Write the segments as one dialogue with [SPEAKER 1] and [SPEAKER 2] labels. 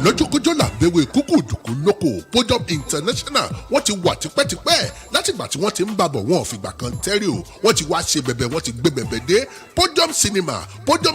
[SPEAKER 1] lọ́jọ́kọ́jọ́ làbẹ̀wò ìkúkú ìdùnkù lóko Podium International wọ́n ti wà tipẹ́tipẹ́ látìgbà tí wọ́n ti ń bàbọ̀ wọn ò fìgbà kan tẹ́rì o wọ́n ti wá ṣe bẹ̀bẹ̀ wọ́n ti gbé bẹ̀bẹ̀ dé Podium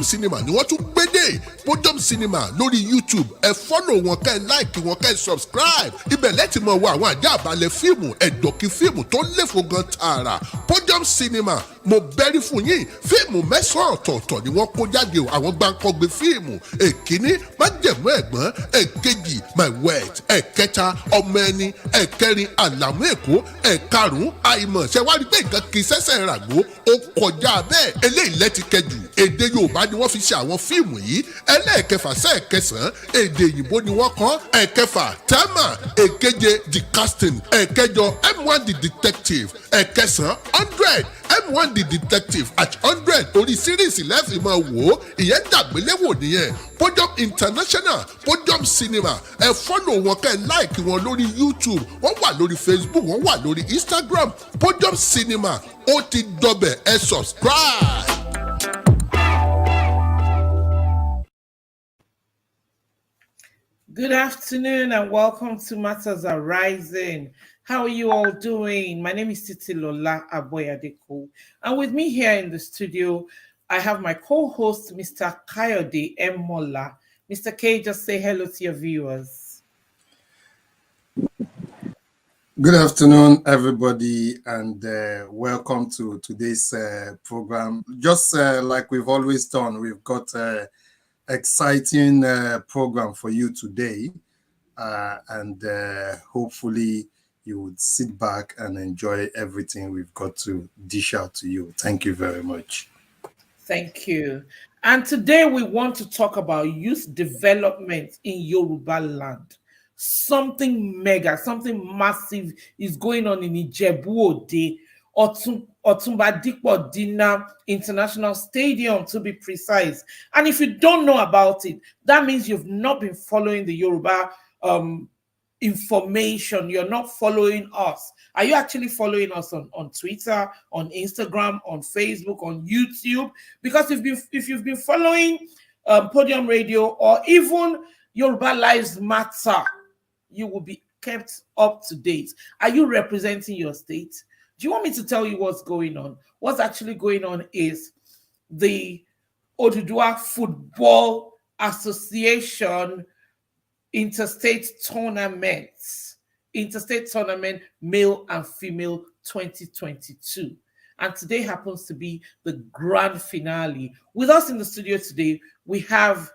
[SPEAKER 1] Cinema ni wọ́n tún gbé dé Podium Cinema lórí YouTube ẹ fọ́lọ̀ wọn kẹ́ ẹ láìkì wọn kẹ́ ẹ subscribe ibẹ̀ lẹ́tì mọ̀ wọ àwọn àjẹ́ àbálẹ̀ fíìmù ẹ̀dọ̀kì fíìmù tó léfò gan tààrà Podium Cinema mo bẹ́rí fún yín fíìmù mẹ́sàn-án ọ̀tọ̀ọ̀tọ̀ ni wọ́n kó jáde àwọn gbàǹkọ́gbé fíìmù èkíní májẹ̀mú ẹ̀gbọ́n èkejì my wet ẹ̀kẹta ọmọ ẹni ẹ̀kẹrin àlàmú èkó ẹ̀karùn-ún àìmọ̀ ṣẹ̀wárí pé nǹkan kì í ṣẹ̀ṣẹ̀ ràgó ó kọjá bẹ́ẹ̀ eléyìí lẹ́ti kẹjù èdè Yorùbá ni wọ́n fi ṣe àwọn fíìmù yìí ẹlẹ́ẹ̀kẹfà sẹ́ẹ̀kẹsàn-án èdè òyìnbó ni wọ́n kọ́ ẹ̀kẹfà tẹ́mà èkeje the casting ẹ̀kẹjọ M1 the detective ẹ̀kẹsàn 100 M1 the detective at 100 orí síríìsì lẹ́fì máa wò ó ìyẹn dàgbéléwò nìyẹn Podium International Podium Cinema ẹ fọ́lọ̀ wọn kẹ́ ẹ láìkì wọn lórí YouTube wọ́n wà lórí Facebook wọ́n wà lórí Instagram Podium Cinema ó ti dọbẹ̀ ẹ subscribe.
[SPEAKER 2] Good afternoon and welcome to Matters Arising. How are you all doing? My name is Titilola Aboyadeko, and with me here in the studio, I have my co-host, Mr. Kayode Mola. Mr. K, just say hello to your viewers.
[SPEAKER 3] Good afternoon, everybody, and welcome to today's program. Just like we've always done, we've got exciting program for you today, and hopefully you would sit back and enjoy everything we've got to dish out to you. Thank you very much.
[SPEAKER 2] Thank you. And today we want to talk about youth development in Yorubaland. Something mega, something massive is going on in Ijebu-Ode, Otumba Dipo Dina International Stadium, to be precise. And if you don't know about it, that means you've not been following the Yoruba information. You're not following us. Are you actually following us on Twitter, on Instagram, on Facebook, on YouTube? Because if you've been following Podium Radio or even Yoruba Lives Matter, you will be kept up to date. Are you representing your state? Do you want me to tell you what's going on? What's actually going on is the Oduduwa Football Association Interstate Tournament, Male and Female 2022. And today happens to be the grand finale. With us in the studio today, we have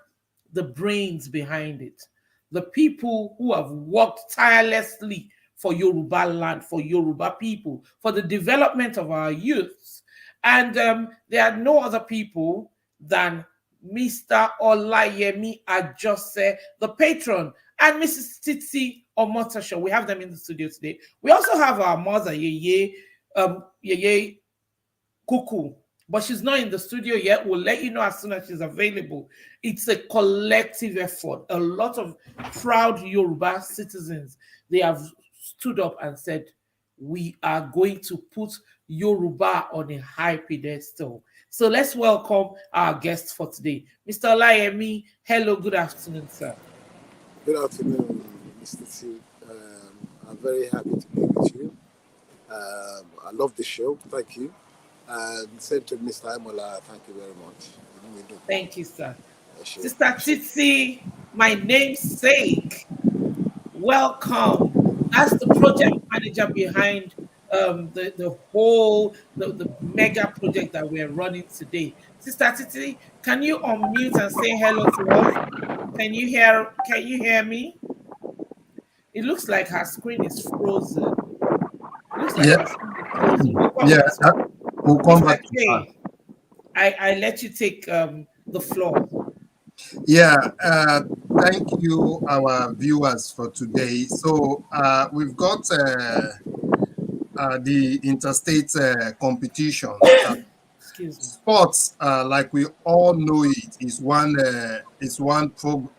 [SPEAKER 2] the brains behind it, the people who have worked tirelessly for Yorubaland, for Yoruba people, for the development of our youths. And there are no other people than Mr. Olayemi Ajose, the patron, and Mrs. Titi Omotasho. We have them in the studio today. We also have our mother, Yeye Kuku, but she's not in the studio yet. We'll let you know as soon as she's available. It's a collective effort. A lot of proud Yoruba citizens, they have stood up and said, we are going to put Yoruba on a high pedestal. So let's welcome our guest for today. Mr. Olayemi, hello, good afternoon, sir.
[SPEAKER 4] Good afternoon, Mr. T. I'm very happy to be with you. I love the show. Thank you. And same to Mr. Emola, thank you very much.
[SPEAKER 2] Thank you, sir. Sister Titi, my namesake, welcome. That's the project manager behind the whole mega project that we're running today. Sister Titi, can you unmute and say hello to us? Can you hear me? It looks like her screen is frozen.
[SPEAKER 3] We'll come back.
[SPEAKER 2] Okay. I let you take the floor.
[SPEAKER 3] Yeah, thank you, our viewers, for today. So we've got the interstate competition. Sports, like we all know it, is one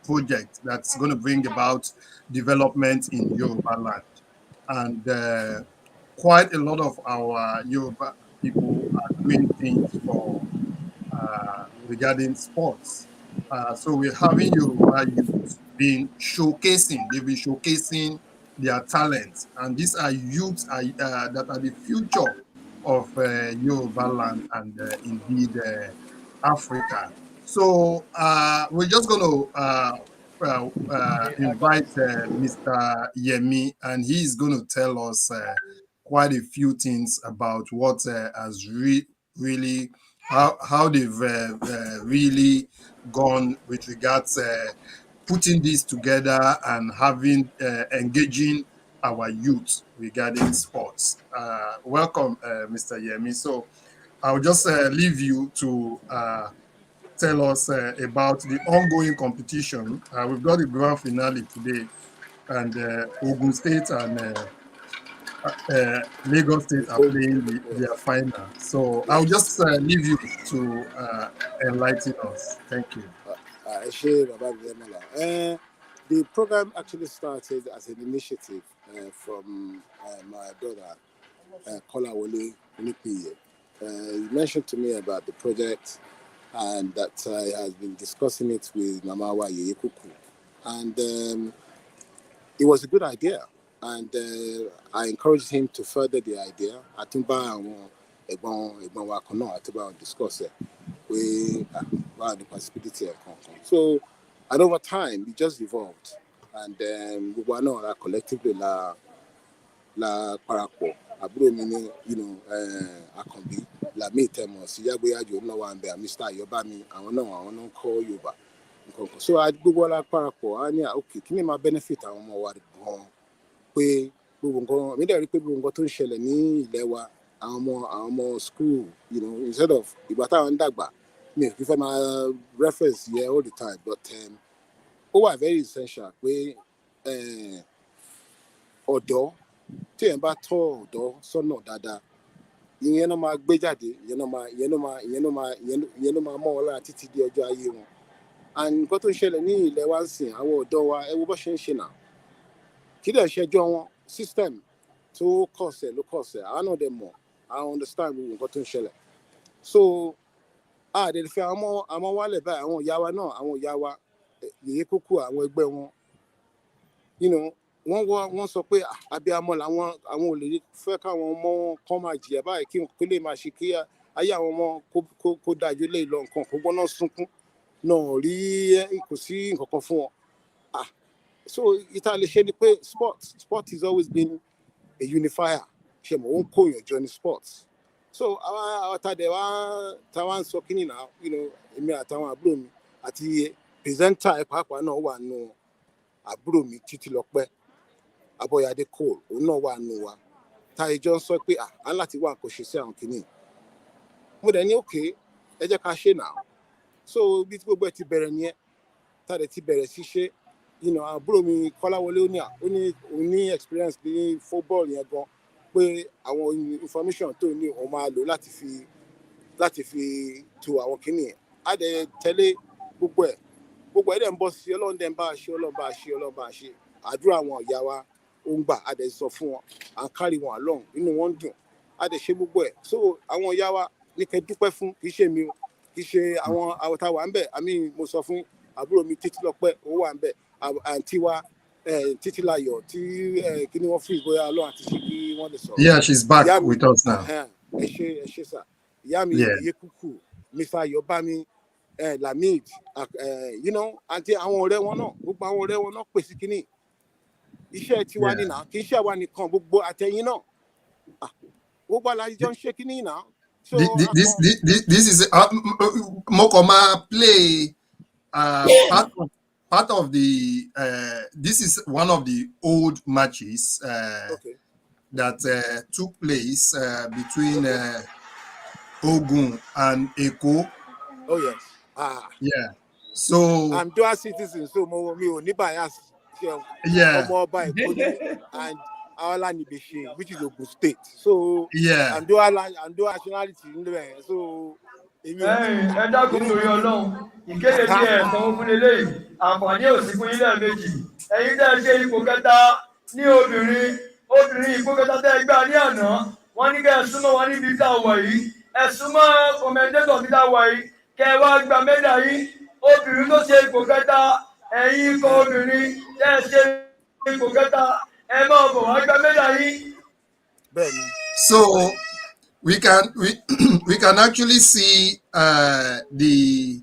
[SPEAKER 3] project that's going to bring about development in Yorubaland. And quite a lot of our Yoruba people are doing things for regarding sports. So we're having Yoruba Youths been showcasing their talents, and these are youths that are the future of Yorubaland and indeed Africa. So we're just going to invite Mr. Yemi, and he's going to tell us quite a few things about what has really how they've really gone with regards putting this together and having engaging our youth regarding sports. Welcome, Mr. Yemi. So I'll just leave you to tell us about the ongoing competition. We've got the grand finale today, and Ogun State and Lagos State are playing their final. So I'll just leave you to enlighten us. Thank you.
[SPEAKER 4] The program actually started as an initiative from my brother, Kolawole Unipiye. He mentioned to me about the project and that he has been discussing it with Mamawa Yeyekuku. And it was a good idea. And I encouraged him to further the idea. I think to discuss it. We the possibility. So, and over time, it just evolved. And then we were not collectively la parapo. Akombi la me temo si yagbe ajo no wa nbe Mr. Yobami àwọn náà call Yoruba. So I gbogbo la parapo ani okay kini ma benefit àwọn ọmọ wa gan pé gbogbo nǹkan mi dẹ̀ rí pé gbogbo nǹkan tó ń ṣẹlẹ̀ ní ilẹ̀ wa àwọn ọmọ school instead of ìgbà táwọn ń dàgbà mi ò kí fẹ́ máa reference here all the time but ó wà very essential pé ọ̀dọ́ tí ẹ̀ ń bá tọ́ ọ̀dọ́ sọ́nà dáadáa ìyẹn náà máa gbé jáde ìyẹn náà máa mọ́ wọn lára títí di ọjọ́ ayé wọn and nǹkan tó ń ṣẹlẹ̀ ní ilẹ̀ wa ń sìn àwọn ọ̀dọ́ wa ẹ wo bó ṣe ń ṣe náà kí dẹ̀ ṣẹjọ́ wọn system tó kọ̀ọ̀sẹ̀ ló kọ̀ọ̀sẹ̀ àwọn náà dẹ̀ mọ̀ àwọn understand gbogbo nǹkan tó ń ṣẹlẹ̀ so àdèlùfẹ́ àwọn wálẹ̀ báyìí àwọn ìyá wa náà àwọn ìyá wa Yeyekuku àwọn ẹgbẹ́ wọn wọ́n sọ pé abiyamọ làwọn ò lè fẹ́ káwọn ọmọ wọn kọ́ máa jìyà báyìí kí lè máa ṣe kí ayé àwọn ọmọ kó dájú lé lọ nǹkan kó gbọ́n náà sunkún náà rí kò sí nǹkan kan fún wọn. So ìta lè ṣe ni pé sport has always been a unifier ṣe mọ̀ ó ń kó èèyàn jọ ní sport. So àwọn tàdé wa táwa ń sọ kínní náà èmi àtàwọn àbúrò mi àti pírẹsẹ́ńtà ẹ̀ pàápàá náà wà nù àbúrò mi títí lọ pẹ́. Aboyade Cole òun náà wà nù wa tá ìjọ ń sọ pé à ń láti wá nǹkan ṣe sí àwọn kìíní mo dẹ̀ ní òkè ẹ jẹ́ ká ṣe náà so bí tí gbogbo ẹ ti bẹ̀rẹ̀ nìyẹn tá a dẹ̀ ti bẹ̀rẹ̀ sí ṣe àbúrò mi Kọ́láwọlé ó ní experience ní football yẹn gan pé àwọn information tó ní òun máa lò láti fi tu àwọn kìíní á dẹ̀ tẹ̀lé gbogbo ẹ̀ dẹ̀ ń bọ́ sí Ọlọ́run dẹ̀ ń bá a ṣe àdúrà àwọn ìyá wa ó ń gbà á dẹ̀ sọ fún wọn à ń kárí wọn along inú wọn dùn á dẹ̀ ṣe gbogbo ẹ̀ so àwọn ìyá wa ní kẹ́ dúpẹ́ fún kì í ṣe mi o kì í ṣe àwọn àwòtá wà ń bẹ̀ àmì mo sọ fún àbúrò mi títí lọ́pẹ́ owó wà ń bẹ̀ àǹtí wa títí láyọ̀ tí kí ni wọ́n fi ìgboyà Ọlọ́run àti ṣe kí wọ́n lè sọ̀rọ̀.
[SPEAKER 3] Yeah, she's back with us now.
[SPEAKER 4] ẹ ṣe sà ìyá mi Yeyekuku Mr. Yobami Lamid àti àwọn ọ̀rẹ́ wọn náà gbogbo àwọn ọ̀rẹ́ wọn náà pèsè kínní iṣẹ́ tiwa nínà kì í ṣe àwa nìkan gbogbo àtẹ̀yìn náa gbogbo alájọ ń ṣe kínní náà.
[SPEAKER 3] This is Mokoma play part of the this is one of the old matches that took place between Ogun and Eko.
[SPEAKER 4] Oh yes.
[SPEAKER 3] Yeah. So
[SPEAKER 4] I'm dual citizen, so mi ò ní bias.
[SPEAKER 3] Yeah.
[SPEAKER 4] Ọmọ ọba Èkó and Awala Nibeṣe, which is Ogun State. So
[SPEAKER 3] yeah.
[SPEAKER 4] I'm dual nationality in there. So
[SPEAKER 5] ẹ dákun lórí Ọlọ́run ìkéde tí ẹ sanwó fún eléyìí àǹfààní òsì fún ilé méjì ẹ̀yin tẹ́ ẹ ṣe ipò kẹta ní obìnrin ipò kẹta tẹ́ ẹ gbà ní àná wọ́n ní kẹ́ ẹ súnmọ́ wọn níbi tá a wà yìí ẹ súnmọ́ kọmẹdétọ̀ bí tá a wà yìí kẹ́ ẹ wá gba mẹ́dà yìí obìnrin tó ṣe ipò kẹta ẹ̀yin ikọ̀ obìnrin tẹ́ ẹ ṣe ipò kẹta ẹ máa bọ̀ wá gba mẹ́ta yín.
[SPEAKER 4] bẹ́ẹ̀ni.
[SPEAKER 3] So we can actually see the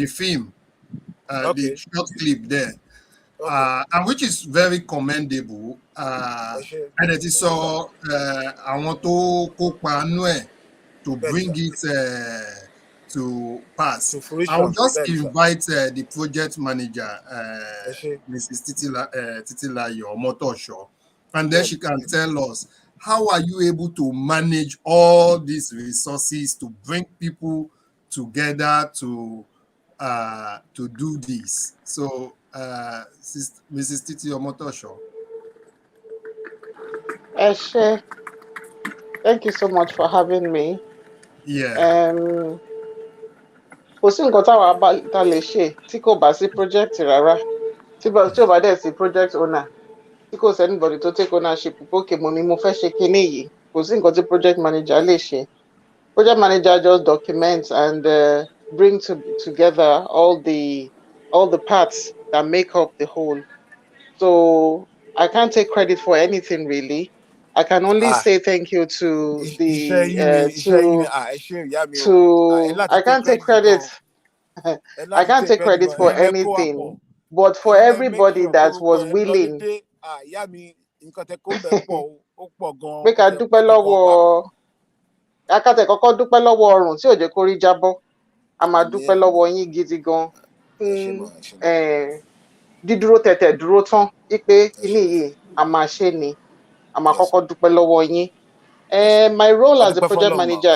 [SPEAKER 3] film, the short clip there, and which is very commendable. And it is so àwọn tó kópa nú ẹ̀ to bring it to pass. I will just invite the project manager, Mrs. Titilayo Motosho, and then she can tell us, how are you able to manage all these resources to bring people together to do this? So, Mrs. Titilayo Motosho.
[SPEAKER 6] Eshe, thank you so much for having me.
[SPEAKER 3] Yeah.
[SPEAKER 6] Kò sí nǹkan tá lè ṣe tí kò bá sí project rárá, tí ò bá dẹ̀ sí project owner, tí kò sí anybody tó take ownership pókè mo ni mo fẹ́ ṣe kinní yìí, kò sí nǹkan tí project manager lè ṣe. Project manager just documents and bring together all the parts that make up the whole. So I can't take credit for anything really. I can only say thank you to I can't take credit. I can't take credit for anything, but for everybody that was willing. Pé ká dúpẹ́ lọ́wọ́ akátẹ̀ kọ́kọ́ dúpẹ́ lọ́wọ́ ọrùn tí ò jẹ́ kó rí jábọ́. A máa dúpẹ́ lọ́wọ́ yín gidi gan fún dídúró tẹ̀tẹ̀ dúró tán wípé kíní yìí a máa ṣe ni. A máa kọ́kọ́ dúpẹ́ lọ́wọ́ yín. My role as a project manager.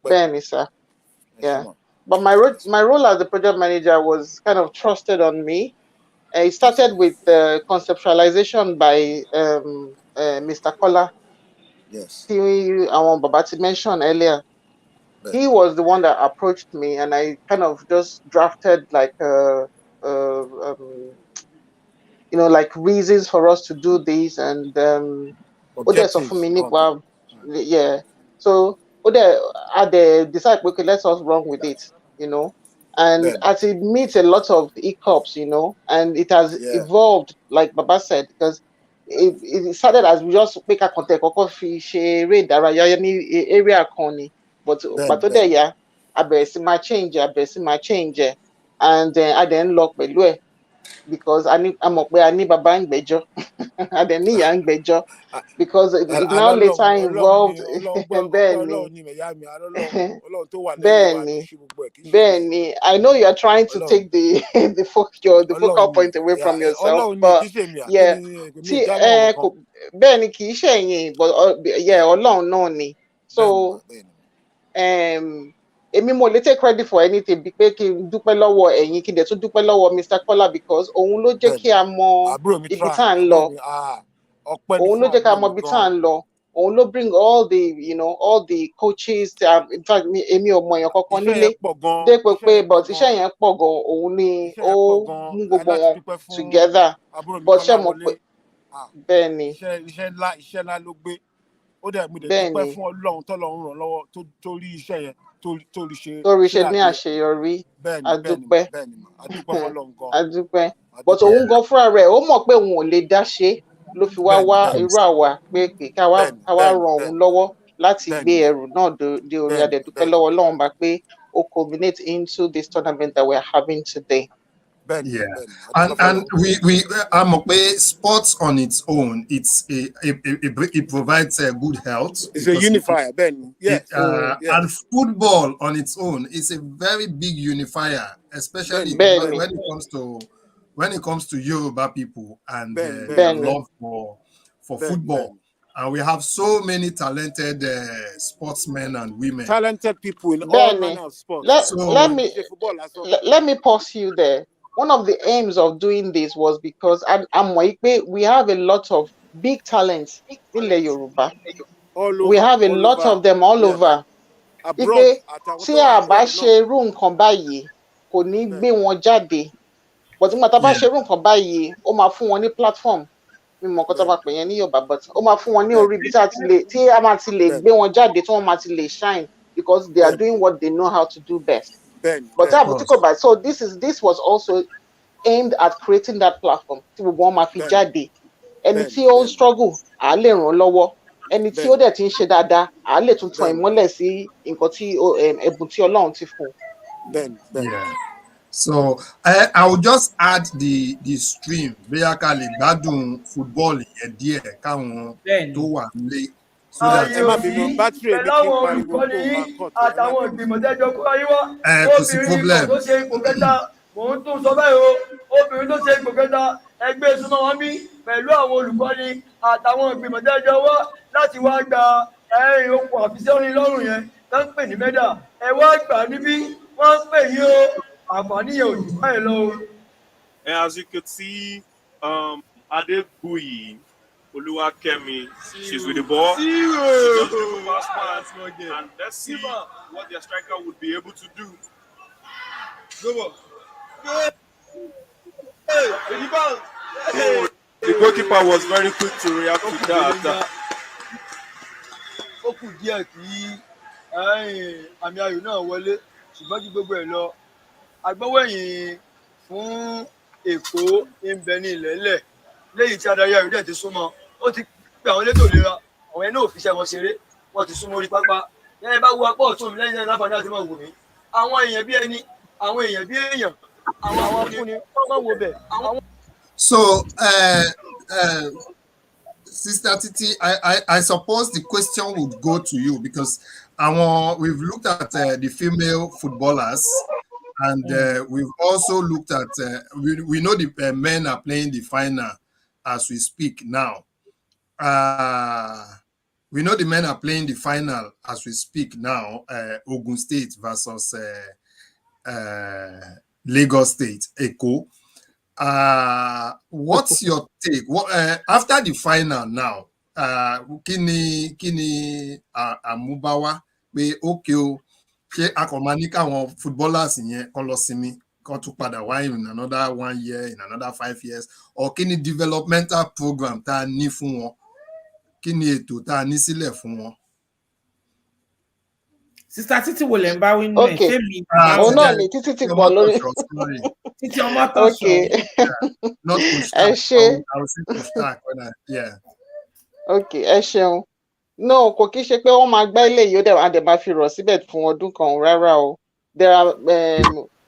[SPEAKER 6] Bẹ́ẹ̀ni, sir. Yeah. But my role as the project manager was kind of trusted on me. It started with conceptualization by Mr. Kola.
[SPEAKER 4] Yes.
[SPEAKER 6] Our Babati mentioned earlier. He was the one that approached me, and I kind of just drafted like like reasons for us to do this, and yeah. So I decided, okay, let's us run with it, and as it meets a lot of hiccups, and it has evolved, like Baba said, because it started as we just make a contact area corny, but I change, and I then lock my because I'm Baba Ngbejo. I didn't need Ngbejo because it now later involved Benny. I know you are trying to take the focal point away from yourself, but yeah, see, Benny kì í ṣe yín, but yeah, Ọlọ́run náà ni. So èmi mo lè take credit for anything bí pé kí n dúpẹ́ lọ́wọ́ ẹ̀yin kí n dẹ̀ tún dúpẹ́ lọ́wọ́ Mr. Kola because òun ló jẹ́ kí a mọ ibi tá à ń lọ. Òun ló jẹ́ ká mọ ibi tá à ń lọ. Òun ló bring all the coaches. In fact, èmi ò mọ èèyàn kankan nílé. Dépò pé but iṣẹ́ yẹn pọ̀ gan. Òun ni ó mú gbogbo wọn together. But ṣé mo pé bẹ́ẹ̀ ni.
[SPEAKER 4] Iṣẹ́ ńlá ló gbé. Ó dẹ̀ mo dẹ̀ dúpẹ́ fún Ọlọ́run tọ́lọ́run ràn lọ́wọ́ tó rí iṣẹ́ yẹn tó rí ṣe
[SPEAKER 6] ní àṣeyọrí. Adúpẹ́. Adúpẹ́. But òun gan fúnra rẹ̀ ó mọ̀ pé òun ò lè dá ṣe ló fi wá irú àwa pé ká wá ràn òun lọ́wọ́ láti gbé ẹrù náà dé orí adẹ̀dúpẹ́ lọ́wọ́ Ọlọ́run bá pé ó culminate into this tournament that we are having today.
[SPEAKER 3] Yeah, and I'm sports on its own. It provides a good health.
[SPEAKER 4] It's a unifier, Ben. Yes.
[SPEAKER 3] And football on its own is a very big unifier, especially when it comes to Yoruba people and their love for football. And we have so many talented sportsmen and women.
[SPEAKER 4] Talented people in all manner of sports.
[SPEAKER 6] Let me pause you there. One of the aims of doing this was because we have a lot of big talents in the Yoruba. We have a lot of them all over. Tí a bá ṣe irú nǹkan báyìí, kò ní gbé wọn jáde. But tí a bá ṣe irú nǹkan báyìí, ó máa fún wọn ní platform. Mi mọ̀ nǹkan tó bá pè yẹn ní Yorùbá, but ó máa fún wọn ní orí bí tí a máa ti lè gbé wọn jáde tí wọ́n máa ti lè shine because they are doing what they know how to do best. But so this was also aimed at creating that platform. Tí gbogbo wọn máa fi jáde. Ẹni tí ó ń struggle, à lè ràn lọ́wọ́. Ẹni tí ó dẹ̀ ti ń ṣe dáadáa, à lè tún tan ìmọ́lẹ̀ sí nǹkan tí ẹ̀bùn tí Ọlọ́run ti fún.
[SPEAKER 3] Yeah. So I will just add the stream. Bóyá ká lè gbádùn football yẹn díẹ̀ káwọn tó wà nílé. So that
[SPEAKER 5] pẹ̀lú àwọn olùkọ́ni àtàwọn ìgbìmọ̀ tẹ́jọ́ kó ayé wá. Obìnrin kan tó ṣe ipò kẹta, mò ń tún sọ báyìí o. Obìnrin tó ṣe ipò kẹta, ẹgbẹ́ súnmọ́ wọn bí pẹ̀lú àwọn olùkọ́ni àtàwọn ìgbìmọ̀ tẹ́jọ́ wá láti wá gba okùn àfisẹ́rin lọ́rùn yẹn tó ń pè ní mẹ́dà. Ẹ wá gbà níbí, wọ́n ń pè yín o. Àǹfààní yẹn ò jù báyìí lọ o.
[SPEAKER 7] And as you could see, Adebuyi Oluwakemi, she's with the ball. She just took a pass, and let's see what their striker would be able to do. Go on. So, the goalkeeper was very quick to react to that.
[SPEAKER 5] Ó kù díẹ̀ kí àmì ayò náà wọlé, ṣùgbọ́n kí gbogbo ẹ̀ lọ. Agbọ́wẹ̀yìn fún Èkó ń bẹ ní ilẹ̀ẹ́lẹ̀ lẹ́yìn tí adarí ayò dẹ̀ ti súnmọ́. Ó ti pè àwọn elétò ìlera, àwọn ẹ̀ náà ò fi iṣẹ́ wọn ṣeré, wọ́n ti súnmọ́ orí pápá. Lẹ́yìn bá wo apá ọ̀tún mi lẹ́yìn náà láǹfààní àti máa wò mí. Àwọn èèyàn bí ẹni, àwọn èèyàn bí èèyàn, àwọn afúnni, wọ́n máa wo bẹ̀.
[SPEAKER 3] So, Sister Titi, I suppose the question would go to you because we've looked at the female footballers, and we've also looked at we know the men are playing the final as we speak now. We know the men are playing the final as we speak now. Ogun State versus Lagos State, Eko. What's your take? After the final now, kini amubawa pé okay o, ṣé akọ̀mání káwọn footballers yẹn kọ́ lọ sinmi kọ́ tún padà wá in another 1 year, in another 5 years, or kini developmental program tá a ní fún wọn, kini ètò tá a ní sílẹ̀ fún wọn.
[SPEAKER 2] Sister Titi wo lè ń bá wí nínú ẹ̀ ṣé mi
[SPEAKER 6] òun náà ni Títí ti pọ̀ lórí.
[SPEAKER 2] Títí ọmọ tó sọ.
[SPEAKER 3] Not
[SPEAKER 6] ẹ ṣe. Okay, ẹ ṣeun. No, kò kí ṣe pé wọ́n máa gbá ilé yìí ó dẹ̀ máa fi rọ̀ síbẹ̀ fún ọdún kan rárá o.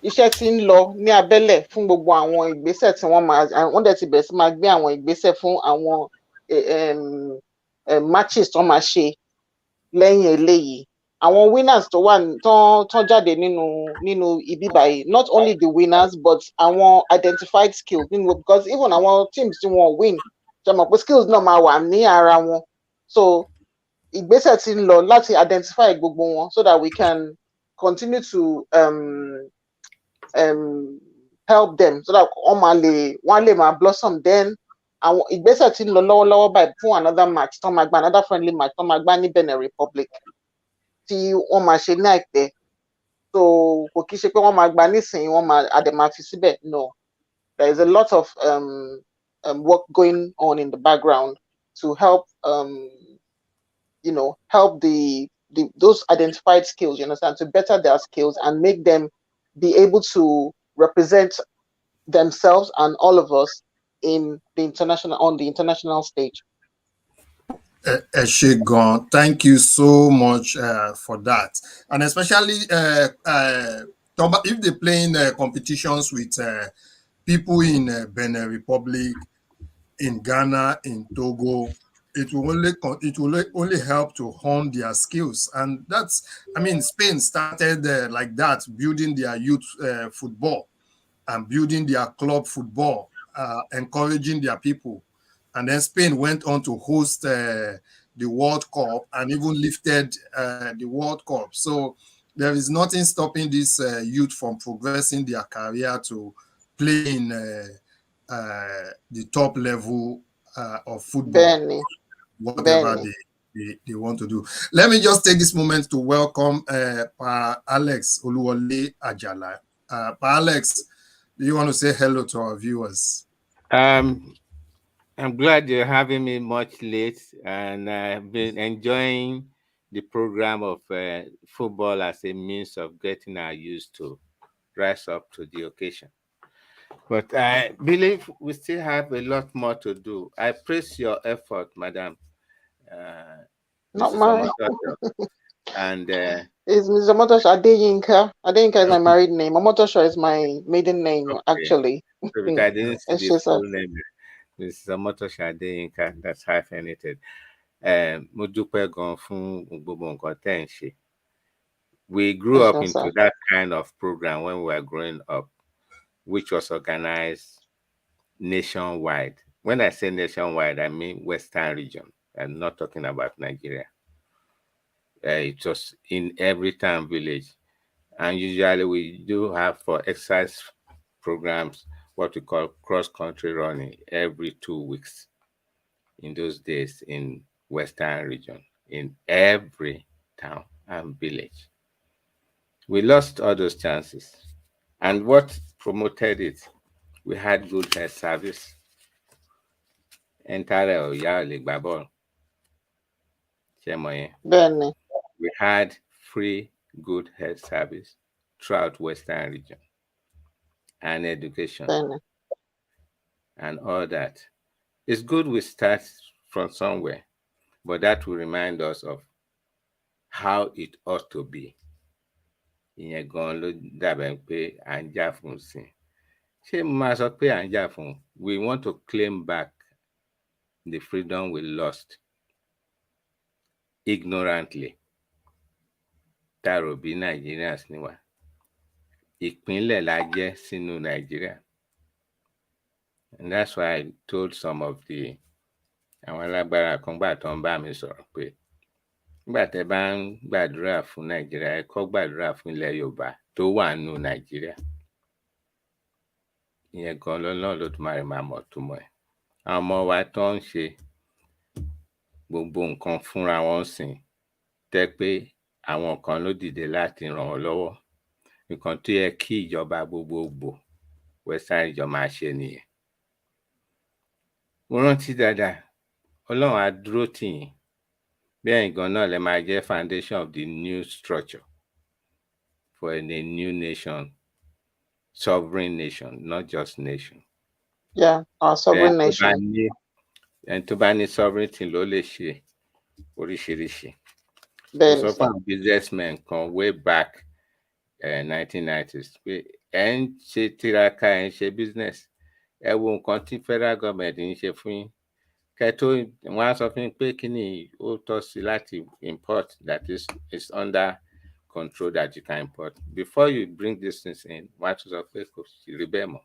[SPEAKER 6] Iṣẹ́ tí ń lọ ní abẹ́lẹ̀ fún gbogbo àwọn ìgbésẹ̀ tí wọ́n dẹ̀ ti bẹ̀rẹ̀ sí máa gbé àwọn ìgbésẹ̀ fún àwọn matches tó máa ṣe lẹ́yìn eléyìí. Àwọn winners tó wà tán jáde nínú ibi báyìí, not only the winners but àwọn identified skills because even àwọn teams tí wọ́n win ṣe mọ̀ pé skills náà máa wà ní ara wọn. So ìgbésẹ̀ tí ń lọ láti identify gbogbo wọn so that we can continue to help them so that wọ́n lè máa blossom. Then àwọn ìgbésẹ̀ tí ń lọ lọ́wọ́lọ́wọ́ báyìí fún another match tó máa gba another friendly match tó máa gbá ní Benin Republic tí wọ́n máa ṣe ní àìpẹ́. So kò kí ṣe pé wọ́n máa gba nísìnyí wọ́n máa àdèmà fi síbẹ̀. No, there is a lot of work going on in the background to help help those identified skills, you understand, to better their skills and make them be able to represent themselves and all of us on the international stage.
[SPEAKER 3] Eshegon, thank you so much for that. And especially if they're playing competitions with people in Benin Republic, in Ghana, in Togo, it will only help to hone their skills. And Spain started like that, building their youth football and building their club football, encouraging their people. And then Spain went on to host the World Cup and even lifted the World Cup. So there is nothing stopping this youth from progressing their career to play in the top level of football, whatever they want to do. Let me just take this moment to welcome Pa Alex Oluwole Ajala. Pa Alex, do you want to say hello to our viewers?
[SPEAKER 8] I'm glad you're having me much late, and I've been enjoying the program of football as a means of getting our used to rise up to the occasion. But I believe we still have a lot more to do. I praise your effort, Madam.
[SPEAKER 6] Not
[SPEAKER 8] Mrs.
[SPEAKER 6] mine.
[SPEAKER 8] Omotosho. And
[SPEAKER 6] It's Mr. Omotosho Adeyinka. Adeyinka is my married name. Omotosho is my maiden name,
[SPEAKER 8] okay.
[SPEAKER 6] actually.
[SPEAKER 8] So because I didn't see
[SPEAKER 6] It's
[SPEAKER 8] the
[SPEAKER 6] just
[SPEAKER 8] full name. Mrs. Omotosho Adeyinka, that's hyphenated. Mo dúpẹ́ gan fún gbogbo nǹkan tẹ́ ń ṣe. We grew up into that kind of program when we were growing up, which was organized nationwide. When I say nationwide, I mean Western region. I'm not talking about Nigeria. It was in every town, village. And usually we do have for exercise programs what we call cross-country running every 2 weeks in those days in Western region, in every town and village. We lost all those chances. And what promoted it? We had good health service. Entirely, we had free good health service throughout Western region and education and all that. It's good we start from somewhere, but that will remind us of how it ought to be. We want to claim back the freedom we lost ignorantly. Tarobi Nigerians niwa. Ìpínlẹ̀ la jẹ́ sínú Nigeria. And that's why I told some of the àwọn alágbára kan gbà tó ń bá mi sọ̀rọ̀ pé nígbà tẹ́ bá ń gbàdúrà fún Nàìjíríà, ẹ kọ́ gbàdúrà fún ilẹ̀ Yorùbá tó wà nínú Nàìjíríà. Ìyẹn gan lọ́nà ló tún máa mọ̀ tó mọ̀ ẹ́. Àwọn ọmọ wa tó ń ṣe gbogbo nǹkan fúnra wọn sìn tẹ́ pé àwọn kan ló dìde láti ràn wọ́n lọ́wọ́. Nǹkan tó yẹ kí ìjọba gbogbogbò Western region máa ṣe nìyẹn. Mo rántí dáadáa, Ọlọ́run á dúró tì yín. Bí ẹ̀yin gan náà lè máa jẹ́ foundation of the new structure for a new nation, sovereign nation, not just nation.
[SPEAKER 6] Yeah, our sovereign nation.
[SPEAKER 8] And tó bá ní sovereignty ló lè ṣe oríṣiríṣi.
[SPEAKER 6] So
[SPEAKER 8] far, businessmen kan way back 1990s pé ẹ ń ṣe tiraka, ẹ ń ṣe business. Ẹ wo nǹkan tí federal government ń ṣe fún yín. Kẹ́tó wọ́n á sọ fún yín pé kí ni ó tọ́ sí láti import that is under control that you can import. Before you bring these things in, wọ́n á tún sọ pé kò sí rí bẹ́ẹ̀ mọ́.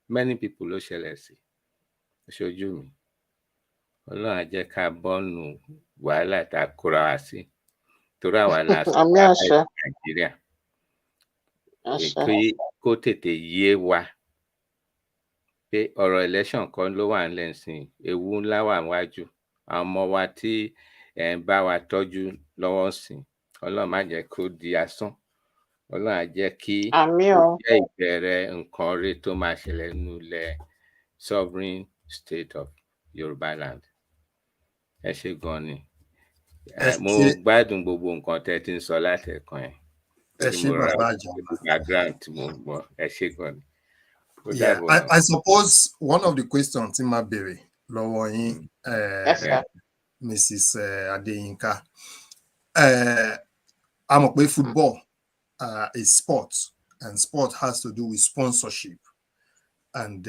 [SPEAKER 8] Many people ló ṣẹlẹ̀ sí. Ṣojú mi. Ọlọ́run á jẹ́ ká bọ́nu wàhálà tá a kóra wá sí. Torí àwa la sọ Nàìjíríà. Kó tètè yé wa pé ọ̀rọ̀ election kan ló wà nílẹ̀ nísìnyí. Ewu ńlá wà níwájú. Àwọn ọmọ wa tí ẹ̀ ń bá wa tọ́jú lọ́wọ́ sìn. Ọlọ́run má jẹ́ kó di asán. Ọlọ́run á jẹ́ kí ó jẹ́ ìbẹ̀rẹ̀ nǹkan rere tó máa ṣẹlẹ̀ nínú ilẹ̀ sovereign state of Yorubaland. Ẹ ṣé gan ni. Mo gbádùn gbogbo nǹkan tẹ́ ti ń sọ láti ẹ̀kan yẹn.
[SPEAKER 3] Ẹ ṣé bàbá àjàmá.
[SPEAKER 8] Background tí mo gbọ́. Ẹ ṣé gan ni.
[SPEAKER 3] Yeah, I suppose one of the questions in my berry, lọ́wọ́ yín, Mrs. Adeyinka, I'm a play football is sport, and sport has to do with sponsorship. And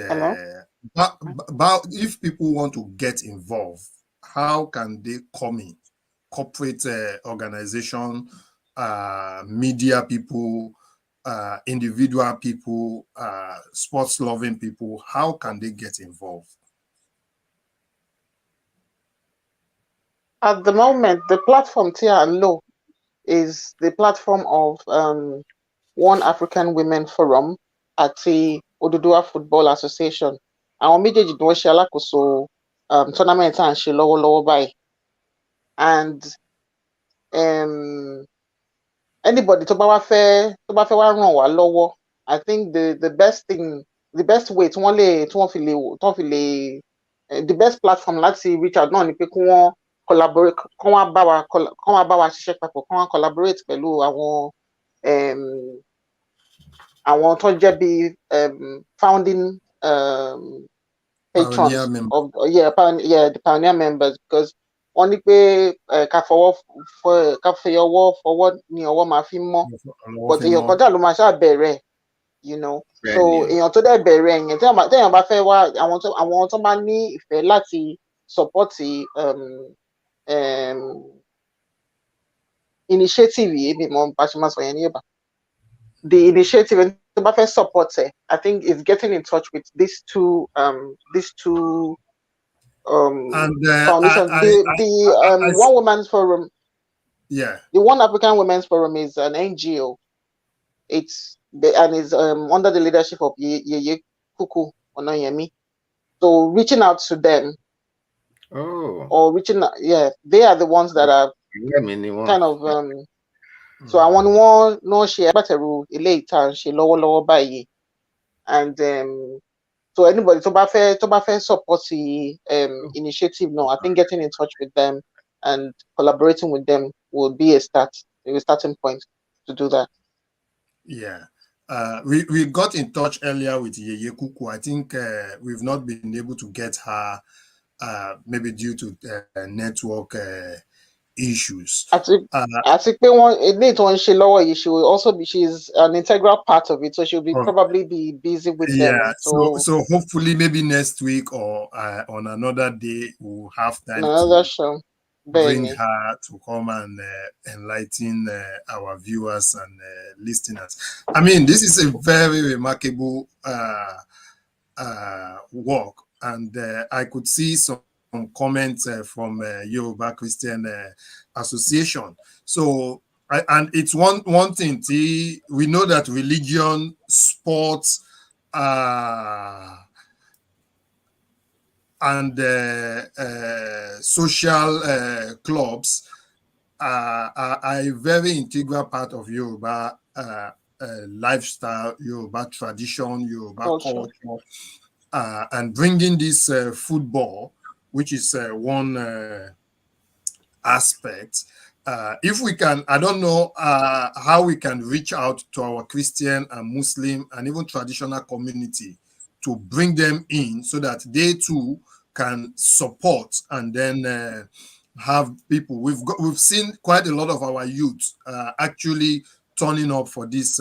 [SPEAKER 3] but if people want to get involved, how can they come in? Corporate organization, media people, individual people, sports loving people, how can they get involved?
[SPEAKER 6] At the moment, the platform TRLO is the platform of One African Women Forum at the Oduduwa Football Association. Àwọn méjèèjì ni wọ́n ṣe alákòóso tournament à ń ṣe lọ́wọ́lọ́wọ́ báyìí. And anybody tó bá wá fẹ́ wá ràn wá lọ́wọ́, I think the best way tí wọ́n fi lè the best platform láti reach out náà ni pé kí wọ́n collaborate, kán wá bá wa ṣiṣẹ́ papọ̀, kán wá collaborate pẹ̀lú àwọn tó jẹ́ bí founding patrons of the pioneer members, because wọ́n ní pé ká fi ọwọ́ ní ọwọ́ máa fi mọ́, but èèyàn kan dà ló máa ṣáà bẹ̀rẹ̀, you know. So èèyàn tó dẹ̀ bẹ̀rẹ̀ yẹn téèyàn bá fẹ́ wá àwọn tó máa ní ìfẹ́ láti support initiative yìí bí mo bá ṣe máa sọ yẹn ní Yorùbá, the initiative tó bá fẹ́ support ẹ̀, I think is getting in touch with these two foundations. The One Women's Forum,
[SPEAKER 3] the
[SPEAKER 6] One African Women's Forum is an NGO. It's under the leadership of Yeye Kuku Onoyemi. So reaching out to them, or reaching out, they are the ones that are kind of so I want no share batteru ilé ìta ṣe lọ́wọ́lọ́wọ́ báyìí, and so anybody tó bá fẹ́ support the initiative, no, I think getting in touch with them and collaborating with them will be a starting point to do that.
[SPEAKER 3] We got in touch earlier with Yeye Kuku. I think we've not been able to get her, maybe due to network issues.
[SPEAKER 6] I think she will also be, she's an integral part of it, so she'll be probably be busy with them.
[SPEAKER 3] So hopefully maybe next week or on another day we'll have time
[SPEAKER 6] to show.
[SPEAKER 3] Bring her to come and enlighten our viewers and listeners. I mean, this is a very remarkable work, and I could see some comments from Yoruba Christian Association. So, and it's one thing. We know that religion, sports, and social clubs are a very integral part of Yoruba lifestyle, Yoruba tradition, Yoruba culture, and bringing this football, which is one aspect. If we can, I don't know how we can reach out to our Christian and Muslim and even traditional community to bring them in so that they too can support and then have people. We've seen quite a lot of our youth actually turning up for this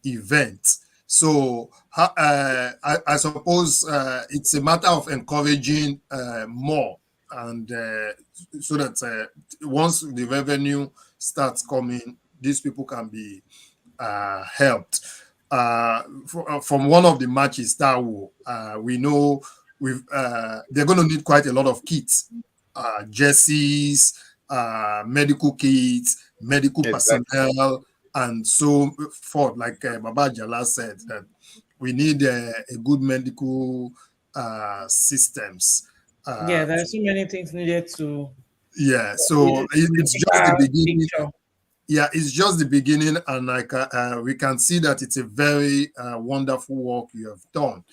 [SPEAKER 3] event. So I suppose it's a matter of encouraging more, and so that once the revenue starts coming, these people can be helped. From one of the matches that we know they're going to need quite a lot of kits, jerseys, medical kits, medical personnel, and so forth. Like Baba Jala said, that we need a good medical systems.
[SPEAKER 2] There are so many things needed to.
[SPEAKER 3] So it's just the beginning. It's just the beginning, and we can see that it's a very wonderful work you have done.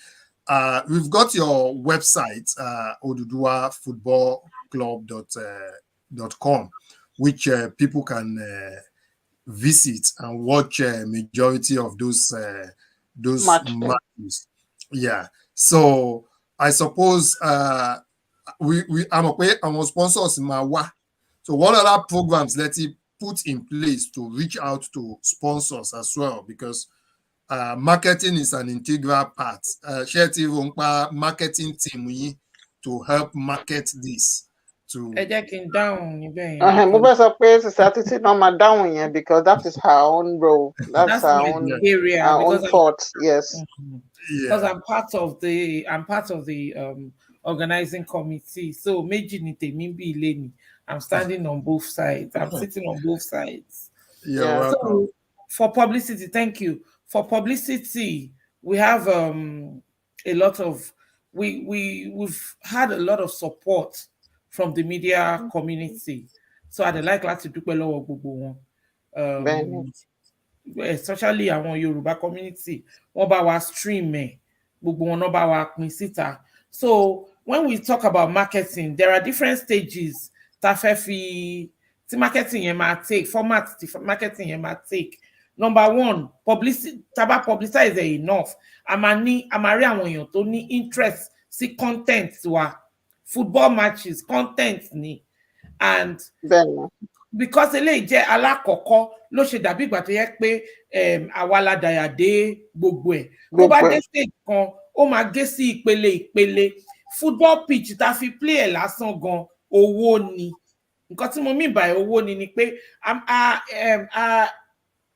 [SPEAKER 3] We've got your website, oduduwafootballclub.com, which people can visit and watch majority of those matches. So I suppose I'm sponsors in my. So what other programs that he put in place to reach out to sponsors as well, because marketing is an integral part. Marketing team to help market this.
[SPEAKER 6] Because that is her own role. That's her own area, her own thoughts. Yes.
[SPEAKER 2] Because I'm part of the organizing committee. So I'm standing on both sides. I'm sitting on both sides. So for publicity, thank you. For publicity, we have a lot of we've had a lot of support from the media community. So I'd like to do especially our Yoruba community. So when we talk about marketing, there are different stages. Marketing might take Number one, publicize enough. A máa rí àwọn èèyàn tó ní interest sí content wa. Football matches, content ni. And because eléyìí jẹ́ alákọ̀ọ́kọ́ ló ṣe dàbí ìgbà tó yẹ pé àwa la dàyà dé gbogbo ẹ̀. Tó bá dé stage kan, ó máa gé sí ìpele. Football pitch tá fi play ẹ̀ lásán gan owó ni. Nǹkan tí mo mean by owó ni pé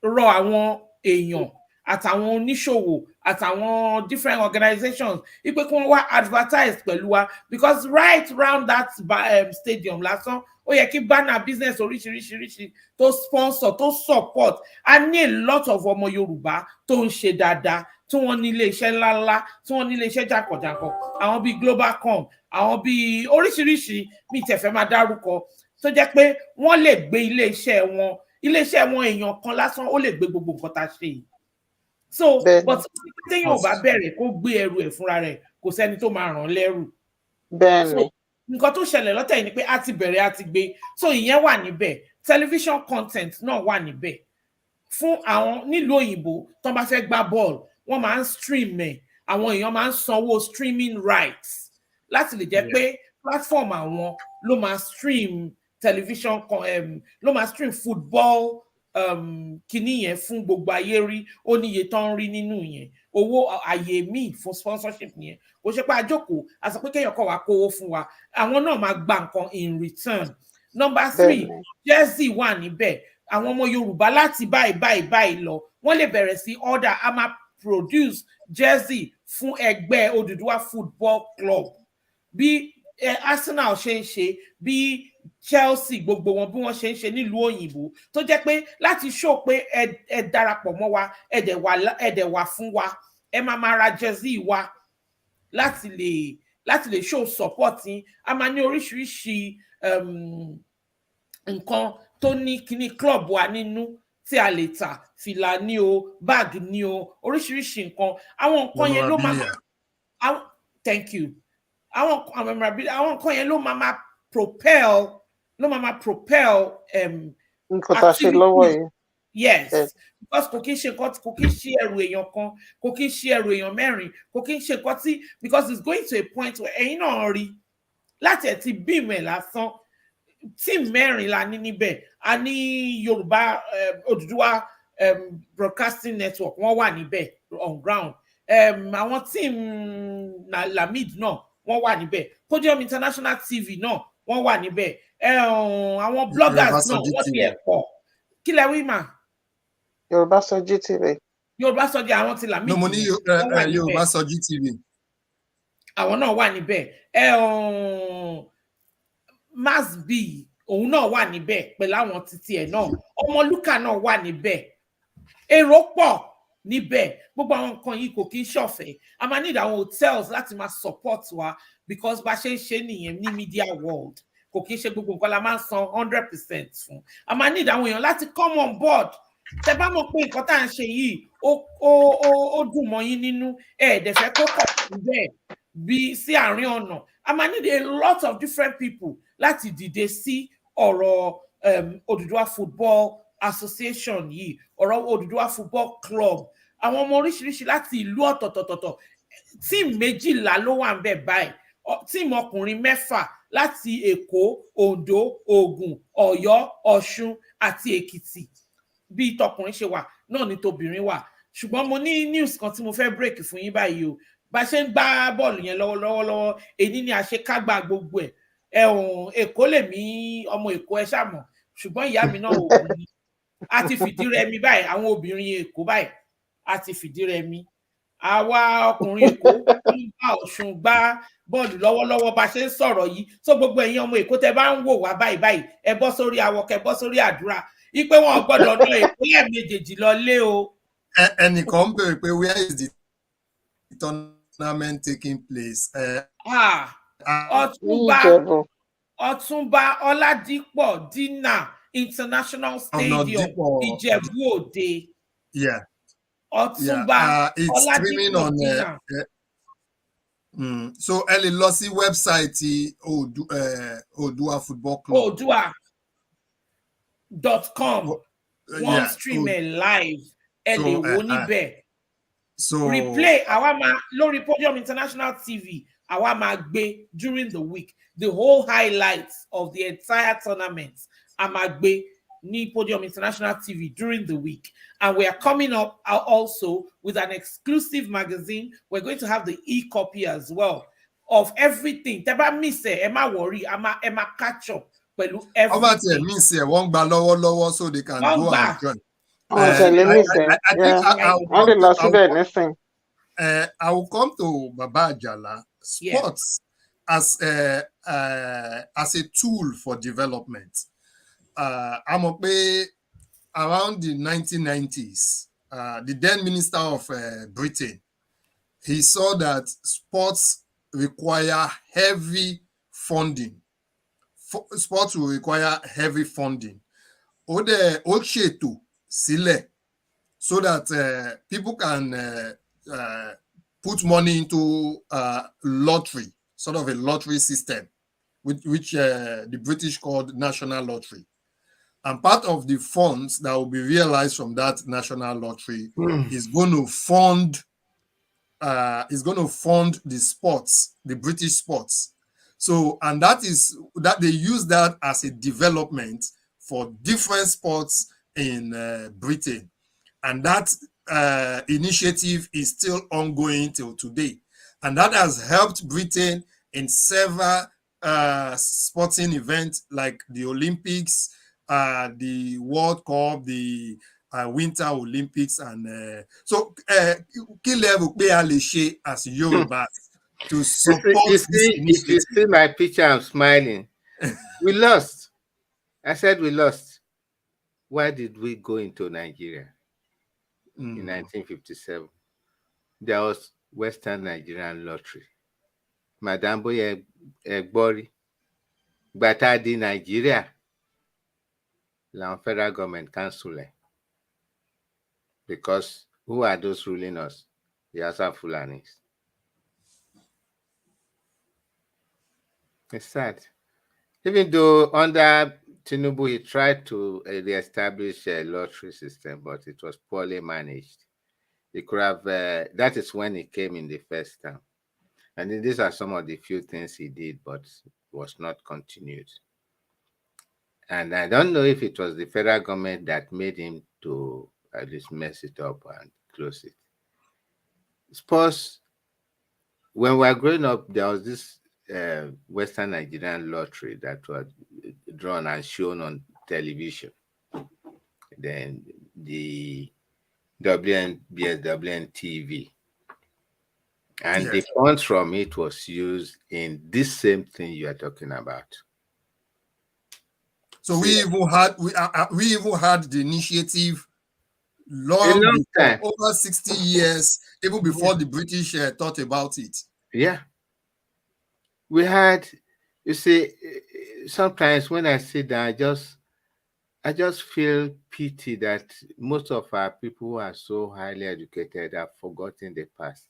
[SPEAKER 2] rọ àwọn èèyàn àtàwọn oníṣòwò àtàwọn different organizations wípé kí wọ́n wá advertise pẹ̀lú wa because right round that stadium lásán ó yẹ kí banner business oríṣiríṣi tó sponsor tó support a ní a lot of ọmọ Yorùbá tó ń ṣe dáadáa tí wọ́n ní ilé-iṣẹ́ ńláńlá tí wọ́n ní ilé-iṣẹ́ jàǹkànjàǹkàn àwọn bíi Globalcom àwọn bíi oríṣiríṣi mi tẹ̀fẹ́ máa dárúkọ tó jẹ́ pé wọ́n lè gbé ilé-iṣẹ́ wọn èèyàn kan lásán ó lè gbé gbogbo nǹkan tá a ṣe yìí so but téèyàn ò bá bẹ̀rẹ̀ kó gbé ẹrù ẹ̀ fúnra rẹ̀ kò sẹ́ni tó máa ràn lẹ́rù so nǹkan tó ṣẹlẹ̀ lọ́tẹ̀ yìí ni pé a ti bẹ̀rẹ̀ a ti gbé so ìyẹn wà níbẹ̀ television content náà wà níbẹ̀ fún àwọn nílùú òyìnbó tó bá fẹ́ gbá bọ́ọ̀lù wọ́n máa ń stream ẹ̀ àwọn èèyàn máa ń sanwó streaming rights láti lè jẹ́ pé platform àwọn ló máa stream television ló máa stream football kìíní yẹn fún gbogbo ayé rí ó níye tán rí nínú yẹn owó àyè míì fún sponsorship yẹn kò ṣe pé àjókòó a sọ pé kéèyàn kọ́ wa kówó fún wa àwọn náà máa gba nǹkan in return. Number 3 jersey wà níbẹ̀ àwọn ọmọ Yorùbá láti báyìí lọ wọ́n lè bẹ̀rẹ̀ sí order a máa produce jersey fún ẹgbẹ́ Odùduwà Football Club bí Arsenal ṣe ń ṣe bí Chelsea gbogbo wọn bí wọ́n ṣe ń ṣe nílùú òyìnbó tó jẹ́ pé láti show pé ẹ darapọ̀ mọ́ wa ẹ dẹ̀ wà fún wa ẹ máa ra jersey wa láti lè show support yín a máa ní oríṣiríṣi nǹkan tó ní kíní club wa nínú tí a lè tà fìlà ní o bag ní o oríṣiríṣi nǹkan àwọn nǹkan yẹn ló máa thank you àwọn nǹkan yẹn ló máa propel
[SPEAKER 6] nǹkan tá a ṣe lọ́wọ́ yìí.
[SPEAKER 2] Yes, because kò kí ń ṣe ẹrù èèyàn kan kò kí ń ṣe ẹrù èèyàn mẹ́rin kò kí ń ṣe nǹkan tí because it's going to a point where ẹ̀yin náà rí láti ẹ̀ ti bíìmù ẹ̀ lásán tíìmù mẹ́rin la ní níbẹ̀ a ní Yorùbá Odùduwà Broadcasting Network wọ́n wà níbẹ̀ on ground àwọn tíìmù Lamid náà wọ́n wà níbẹ̀ Podium International TV náà wọ́n wà níbẹ̀ àwọn bloggers náà wọ́n ti ẹ̀ pọ̀ kí lẹ wí mà.
[SPEAKER 6] Yorùbásọjí TV.
[SPEAKER 2] Yorùbásọjí àwọn ti Lamid.
[SPEAKER 3] No, mo ní Yorùbásọjí TV.
[SPEAKER 2] àwọn náà wà níbẹ̀ Masbi òun náà wà níbẹ̀ pẹ̀lú àwọn títí ẹ̀ náà Ọmọlúkà náà wà níbẹ̀ èrò pọ̀ níbẹ̀ gbogbo àwọn nǹkan yìí kò kí ń ṣọ̀fẹ́ a máa need àwọn hotels láti máa support wa because bá ṣe ń ṣe nìyẹn ní media world kò kí ń ṣe gbogbo nǹkan la máa ń san 100% fún a máa need àwọn èèyàn láti come on board tẹ bá mọ̀ pé nǹkan tá à ń ṣe yìí ó dùn mọ́ yín nínú ẹ̀ẹ́dẹ̀fẹ́ kó kọ̀ síbẹ̀ bí sí àárín ọ̀nà a máa need a lot of different people láti dìde sí ọ̀rọ̀ Odùduwà Football Association yìí ọ̀rọ̀ Odùduwà Football Club àwọn ọmọ oríṣiríṣi láti ìlú ọ̀tọ̀tọ̀tọ̀ tíìmù 12 ló wà ń bẹ̀ báyìí tíìmù ọkùnrin 6 láti Èkó Oǹdó Ògùn Ọ̀yọ́ Ọ̀ṣun àti Èkìtì bí tọkùnrin ṣe wà náà ni tobìnrin wà ṣùgbọ́n mo ní news kan tí mo fẹ́ break fún yín báyìí o bá ṣe ń gbá bọ́ọ̀lù yẹn lọ́wọ́lọ́wọ́ èyí ni àṣekágbá gbogbo ẹ̀ Èkó lèmi ọmọ Èkó ẹ ṣàmọ̀ ṣùgbọ́n ìyá mi náà Ògùn ni a ti fìdí rẹmi báyìí àwọn obìnrin Èkó báyìí a ti fìdí rẹmi àwa ọkùnrin Èkó ń bá Ọ̀ṣun gbá bọ́ọ̀lù lọ́wọ́lọ́wọ́ bá ṣe ń sọ̀rọ̀ yìí so gbogbo ẹ̀yin ọmọ Èkó tẹ bá ń wò wá báyìí ẹ bọ́ sórí awọkẹ bọ́ sórí àdúrà ipe wọn gbọ́dọ̀ ná Èkó lẹ́ẹ̀mejì lọ lé o.
[SPEAKER 3] ẹnìkan ń bèrè pé where is the tournament taking place? Ọ̀túnba
[SPEAKER 2] Ọládípọ̀ Dínà International Stadium Ìjẹ̀bú Òde.
[SPEAKER 3] Yeah.
[SPEAKER 2] Ọ̀túnba
[SPEAKER 3] Ọládípọ̀
[SPEAKER 2] Dínà.
[SPEAKER 3] So ẹ lè lọ sí wẹ́bsáìtì Oòduà Football Club.
[SPEAKER 2] Oòduà.com. One stream live.
[SPEAKER 3] So
[SPEAKER 2] replay Lori Podium International TV. Awamagbe during the week. The whole highlights of the entire tournament. Amagbe ni Podium International TV during the week. And we are coming up also with an exclusive magazine. We're going to have the e-copy as well of everything. Teba miss Emma worry, Emma catch up.
[SPEAKER 3] Everything. Miss won't ba lower so they can go and join. I will come to Baba Ajala. Sports as a tool for development. I'm around the 1990s. The then Minister of Britain, he saw that sports require heavy funding. Sports will require heavy funding. So that people can put money into lottery, sort of a lottery system, which the British called National Lottery. And part of the funds that will be realized from that National Lottery is going to fund the sports, the British sports. So, and that they use that as a development for different sports in Britain. And that initiative is still ongoing till today. And that has helped Britain in several sporting events like the Olympics, the World Cup, the Winter Olympics. And so, kí level as Yoruba to support this initiative?
[SPEAKER 8] If you see my picture, I'm smiling. We lost. I said we lost. Why did we go into Nigeria? In 1957, there was Western Nigerian Lottery. Madam Boye Egbori, Batadi Nigeria, the federal government cancelled. Because who are those ruling us? The Asa Fulanis. It's sad. Even though under Tinubu, he tried to re-establish a lottery system, but it was poorly managed. He could have, that is when he came in the first term. And these are some of the few things he did, but was not continued. And I don't know if it was the federal government that made him to at least mess it up and close it. Suppose when we were growing up, there was this Western Nigerian Lottery that was drawn and shown on television. Then the WNBSWN TV. And the funds from it was used in this same thing you are talking about.
[SPEAKER 3] So we even had the initiative long time, over 60 years, even before the British thought about it.
[SPEAKER 8] Yeah. We had, you see, sometimes when I sit down, I just feel pity that most of our people who are so highly educated have forgotten the past.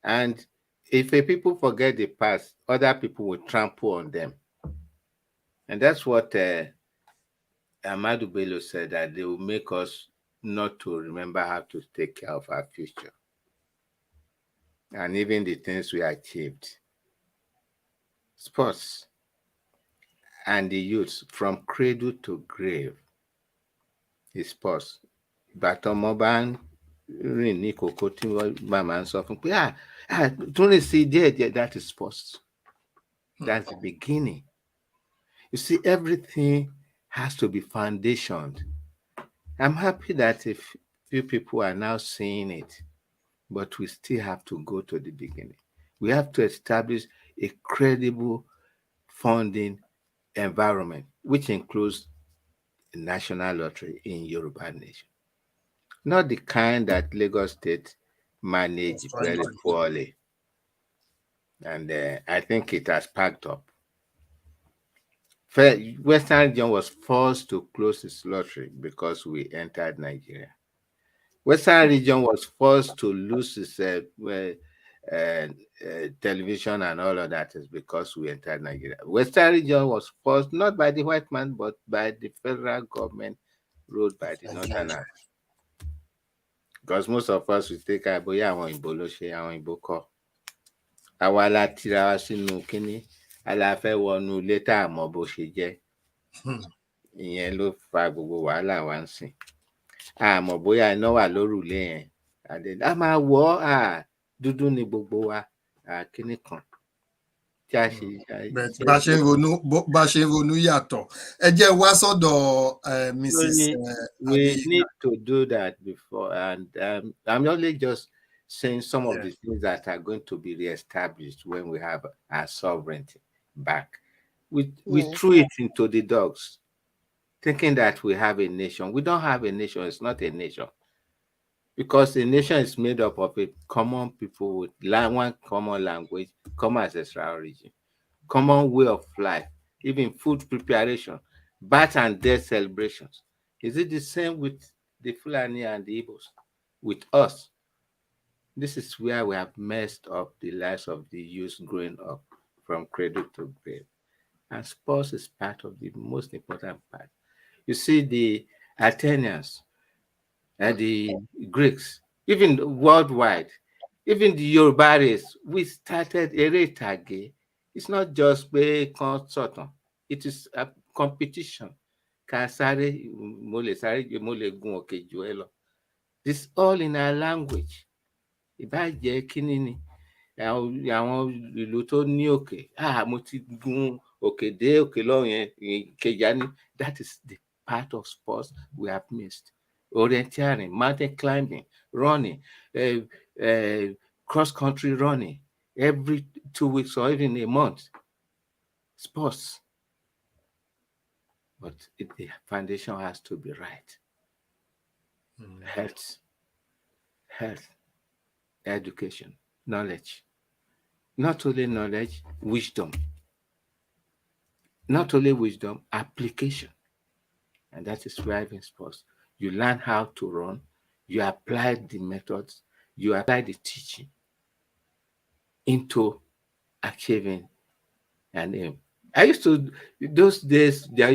[SPEAKER 8] And if people forget the past, other people will trample on them. And that's what Ahmadu Bello said, that they will make us not to remember how to take care of our future. And even the things we achieved. Sports and the youths from cradle to grave is sports. Batomoban Rini Kokoti Maman Sofun. Don't see there, that is sports. That's the beginning. You see, everything has to be foundationed. I'm happy that a few people are now seeing it, but we still have to go to the beginning. We have to establish a credible funding environment, which includes a national lottery in Yoruba nation. Not the kind that Lagos State managed very poorly. And I think it has packed up. Western region was forced to close its lottery because we entered Nigeria. Western region was forced to lose its television and all of that is because we entered Nigeria. Western region was forced not by the white man, but by the federal government ruled by the northerners. Because most of us we take Aboya àwọn Ìgbò ló ṣe àwọn Ìgbò kọ́. Àwa la tira wa sínú kínní, àla fẹ́ wọnú ilé tá a mọ̀ bó ṣe jẹ́. Ìyẹn ló fa gbogbo wàhálà wa ń sìn. A mọ̀ bóyá iná wà lórùlé yẹn. A máa wọ̀ dúdú ni gbogbo wa kínní kan. Bá
[SPEAKER 3] ṣe ń ronú yàtọ̀. Ẹ jẹ́ wá sọ́dọ̀ Mrs.
[SPEAKER 8] We need to do that before, and I'm only just saying some of the things that are going to be reestablished when we have our sovereignty back. We threw it into the dogs, thinking that we have a nation. We don't have a nation. It's not a nation. Because a nation is made up of a common people with one common language, common ancestral origin, common way of life, even food preparation, birth and death celebrations. Is it the same with the Fulani and the Igbos? With us? This is where we have messed up the lives of the youth growing up from cradle to grave. And sports is part of the most important part. You see, the Athenians and the Greeks, even worldwide, even the Yoruba race, we started eré ìtàgé. It's not just a concert. It is a competition. Kasare, mole sare, mole gun òkè jù ẹ́ lọ. This all in our language. Ìbá jẹ́ kíní ni àwọn ìlú tó ní òkè. Mo ti gun òkè dé òkè lọ́hùn yẹn kejì ni. That is the part of sports we have missed. Orienteering, mountain climbing, running, cross-country running every 2 weeks or even a month. Sports. But the foundation has to be right. Health, education, knowledge. Not only knowledge, wisdom. Not only wisdom, application. And that is thriving sports. You learn how to run, you apply the methods, you apply the teaching into achieving an aim. I used to, those days, I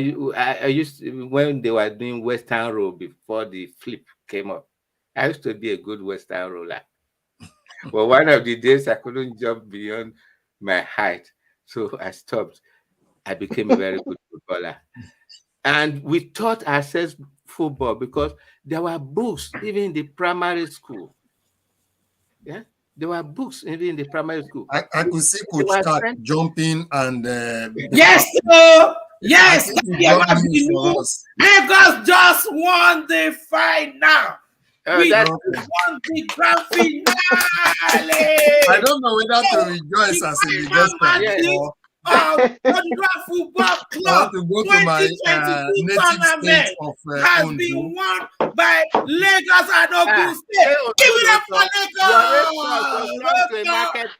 [SPEAKER 8] used to, when they were doing Western roll before the flip came up, I used to be a good Western roller. But one of the days I couldn't jump beyond my height, so I stopped. I became a very good footballer. And we taught ourselves football because there were books even in the primary school. Yeah, there were books even in the primary school.
[SPEAKER 3] I could see Coach Stark jumping and
[SPEAKER 2] yes, sir. Yes, Lagos just won the final. We won the grand finale.
[SPEAKER 3] I don't know whether to rejoice as a Lagos fan
[SPEAKER 2] Football Club
[SPEAKER 3] to go to my native state of
[SPEAKER 2] has
[SPEAKER 3] Ondo.
[SPEAKER 2] been won by Lagos and Ogun State. Give it up for Lagos.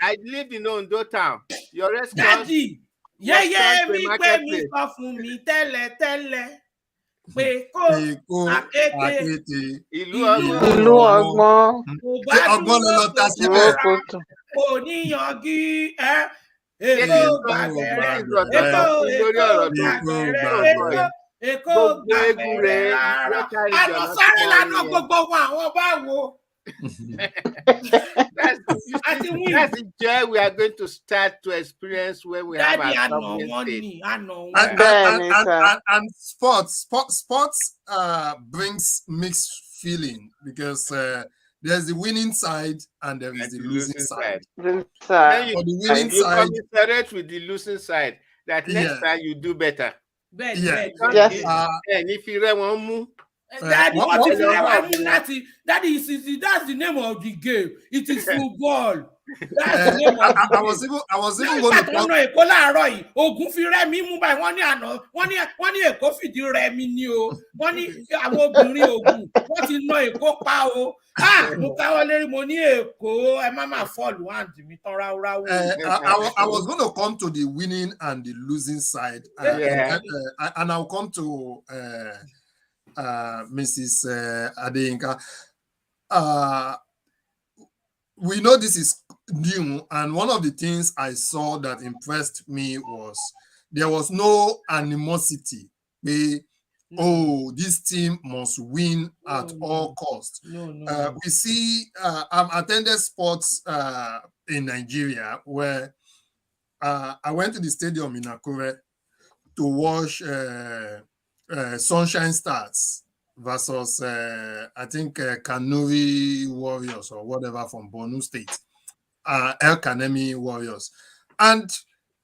[SPEAKER 8] I lived in Ondo town. Your response,
[SPEAKER 2] Daddy, yeah, mi pé mi sọ fún mi tẹ́lẹ̀ pé kó àkété
[SPEAKER 6] ìlú ọgbọ́n
[SPEAKER 3] ọgbọ́n ló lọ ta síbẹ̀.
[SPEAKER 2] kò níyànjú Èkó gbàgbẹ́rẹ́ Èkó gbàgbẹ́rẹ́ rárá. Àná sáré lánàá gbogbo wọn àwọn báwo.
[SPEAKER 8] That's the joy we are going to start to experience when we have our sovereignty.
[SPEAKER 3] And sports brings mixed feeling because there's the winning side and there is the losing side.
[SPEAKER 8] Then
[SPEAKER 3] For the winning side,
[SPEAKER 8] commiserate with the losing side. That next time you do better.
[SPEAKER 2] Yes.
[SPEAKER 8] And if you want move.
[SPEAKER 2] Daddy, that's the name of the game. It is football. That's the name of the game.
[SPEAKER 3] I was even going to talk.
[SPEAKER 2] Èkó láàárọ̀ yìí, Ògùn fi rẹ́mi mú báyìí, wọ́n ní àná, wọ́n ní Èkó fìdí rẹ́mi ni o. Wọ́n ní àwọn obìnrin Ògùn, wọ́n ti ná Èkó pa o. Mo káwọ́ lérí, mo ní Èkó, ẹ má máa fọ́ọ̀lù àǹtí mi tán ráúráú.
[SPEAKER 3] I was going to come to the winning and the losing side. And I'll come to Mrs. Adeyinka. we know this is new, and one of the things I saw that impressed me was there was no animosity. Oh, this team must win at all costs.
[SPEAKER 2] No.
[SPEAKER 3] We see, I've attended sports in Nigeria where I went to the stadium in Akure to watch Sunshine Stars versus, I think, Kanuri Warriors or whatever from Borno State, El Kanemi Warriors. And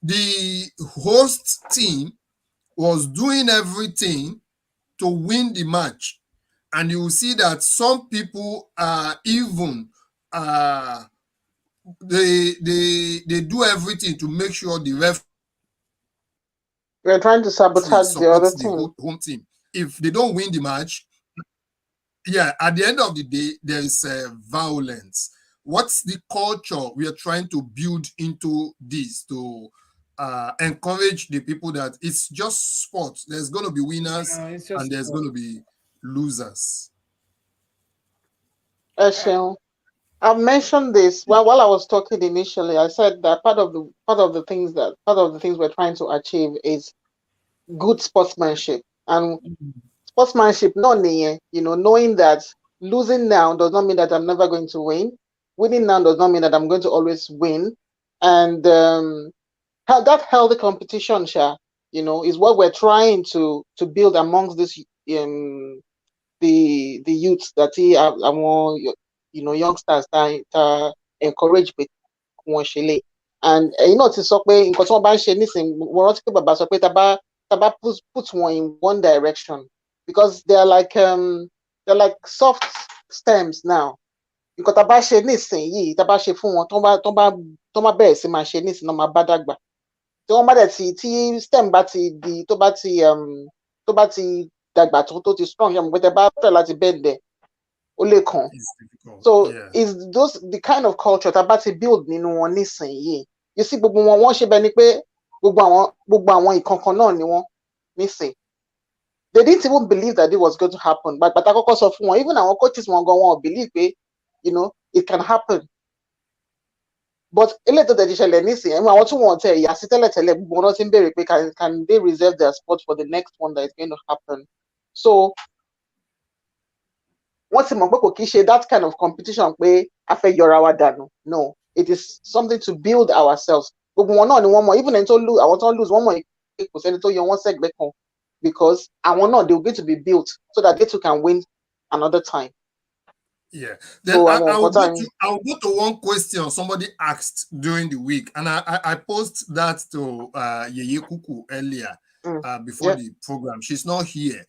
[SPEAKER 3] the host team was doing everything to win the match. And you will see that some people are even, they do everything to make sure the referee
[SPEAKER 6] We're trying to sabotage the other
[SPEAKER 3] supports
[SPEAKER 6] team.
[SPEAKER 3] the home team. If they don't win the match, yeah, at the end of the day, there is violence. What's the culture we are trying to build into this to encourage the people that it's just sports? There's going to be winners and there's going to be losers.
[SPEAKER 6] I've mentioned this while I was talking initially. I said that part of the things we're trying to achieve is good sportsmanship, and sportsmanship, knowing that losing now does not mean that I'm never going to win. Winning now does not mean that I'm going to always win, and that healthy competition, is what we're trying to build amongst this the youths that youngsters that encourage wọn ṣe lè. And ti sọ pé nǹkan tí wọ́n bá ń ṣe nísìnyí, mo rántí pé bàbá sọ pé tá bá put wọn in one direction, because they're like soft stems now. Nǹkan tá bá ṣe nísìnyí, tá bá ṣe fún wọn, tó bá bẹ̀rẹ̀ sí máa ṣe nísìnyí, náà máa bá dàgbà. Tí wọ́n bá dẹ̀ tí stem bá ti di tó bá ti dàgbà tó ti strong, yẹn mo pé tẹ́ bá fẹ́ láti bend there, ó lè kàn. So is the kind of culture tá bá ti build nínú wọn nísìnyí. You see, gbogbo wọn wọ́n ṣe bẹ́ẹ̀ ni pé gbogbo àwọn ìkankan náà ni wọ́n nísìn. They didn't even believe that it was going to happen, but àkọ́kọ́ sọ fún wọn, even àwọn coaches wọn gan wọn believe pé it can happen. But eléyìí tó tẹ̀ ti ṣẹlẹ̀ nísìn, àwọn tí wọ́n tẹ̀ yà sí tẹ́lẹ̀tẹ́lẹ̀ gbogbo wọn ti ń béèrè pé can they reserve their spot for the next one that is going to happen. So wọ́n ti mọ̀ pé kò kí ṣe that kind of competition pé a fẹ́ yọra wa dànù. No, it is something to build ourselves. Gbogbo wọn náà ni wọ́n mọ̀, even ẹni tó lose, àwọn tó lose wọ́n mọ̀ pé kò sẹ́ni tó yọ wọ́n sẹ́gbẹ́ kan, because àwọn náà they will get to be built so that they too can win another time.
[SPEAKER 3] Yeah. Then so I'll go to one question somebody asked during the week, and I posted that to Yeye Kuku earlier before the program. She's not here.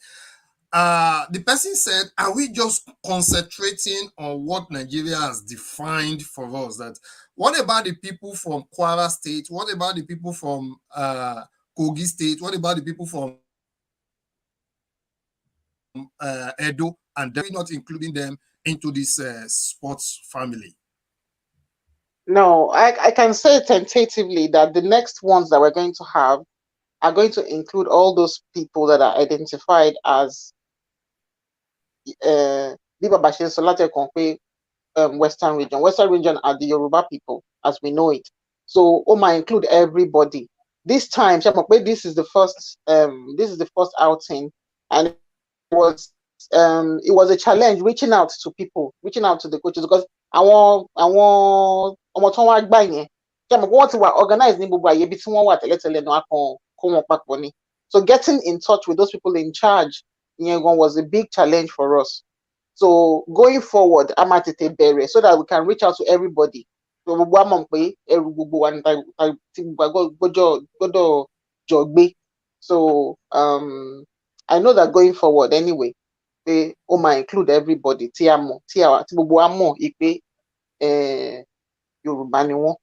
[SPEAKER 3] The person said, are we just concentrating on what Nigeria has defined for us? That what about the people from Kwara State? What about the people from Kogi State? What about the people from Edo? And they're not including them into this sports family?
[SPEAKER 6] No, I can say tentatively that the next ones that we're going to have are going to include all those people that are identified as Western region. Western region are the Yoruba people as we know it. So might include everybody. This time, this is the first outing, and it was a challenge reaching out to people, reaching out to the coaches, because àwọn tó wá gbà yẹn wọ́n ti wà organized ní gbogbo àyè ibi tí wọ́n wà tẹ́lẹ̀tẹ́lẹ̀ náà kó wọn papọ̀ ni. So getting in touch with those people in charge was a big challenge for us. So going forward, a máa tètè bẹ̀rẹ̀ so that we can reach out to everybody. So gbogbo àmọ̀ pé ẹrù gbogbo wa tí gbọ́dọ̀ jọ gbé. So I know that going forward anyway, they might include everybody. Tí gbogbo wa mọ̀ pé Yorùbá ni wọ́n.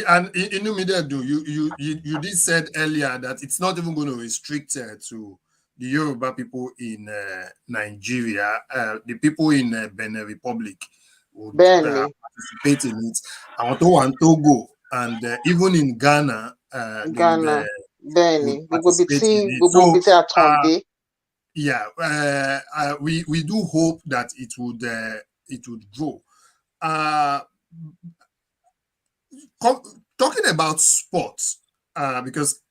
[SPEAKER 3] And in you did said earlier that it's not even going to restrict to the Yoruba people in Nigeria. The people in Benin Republic would participate in it. I want to want Togo and even in Ghana.
[SPEAKER 6] Ghana, Benin, we will be there.
[SPEAKER 3] Yeah, we do hope that it would grow. talking about sports, because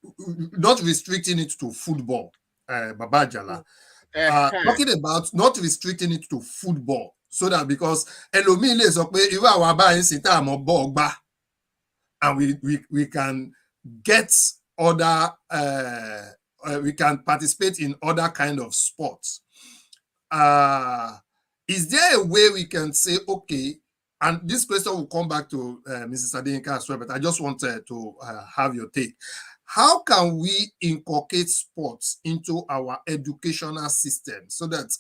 [SPEAKER 3] not restricting it to football, Baba Jala. Talking about not restricting it to football, so that because ẹlòmíì lè sọ pé irú àwọn abáyé sì tá àmọ́ bọ́ ọgbà, and we can get other we can participate in other kind of sports. Is there a way we can say, okay, and this question will come back to Mrs. Adeyinka as well, but I just wanted to have your take. How can we inculcate sports into our educational system so that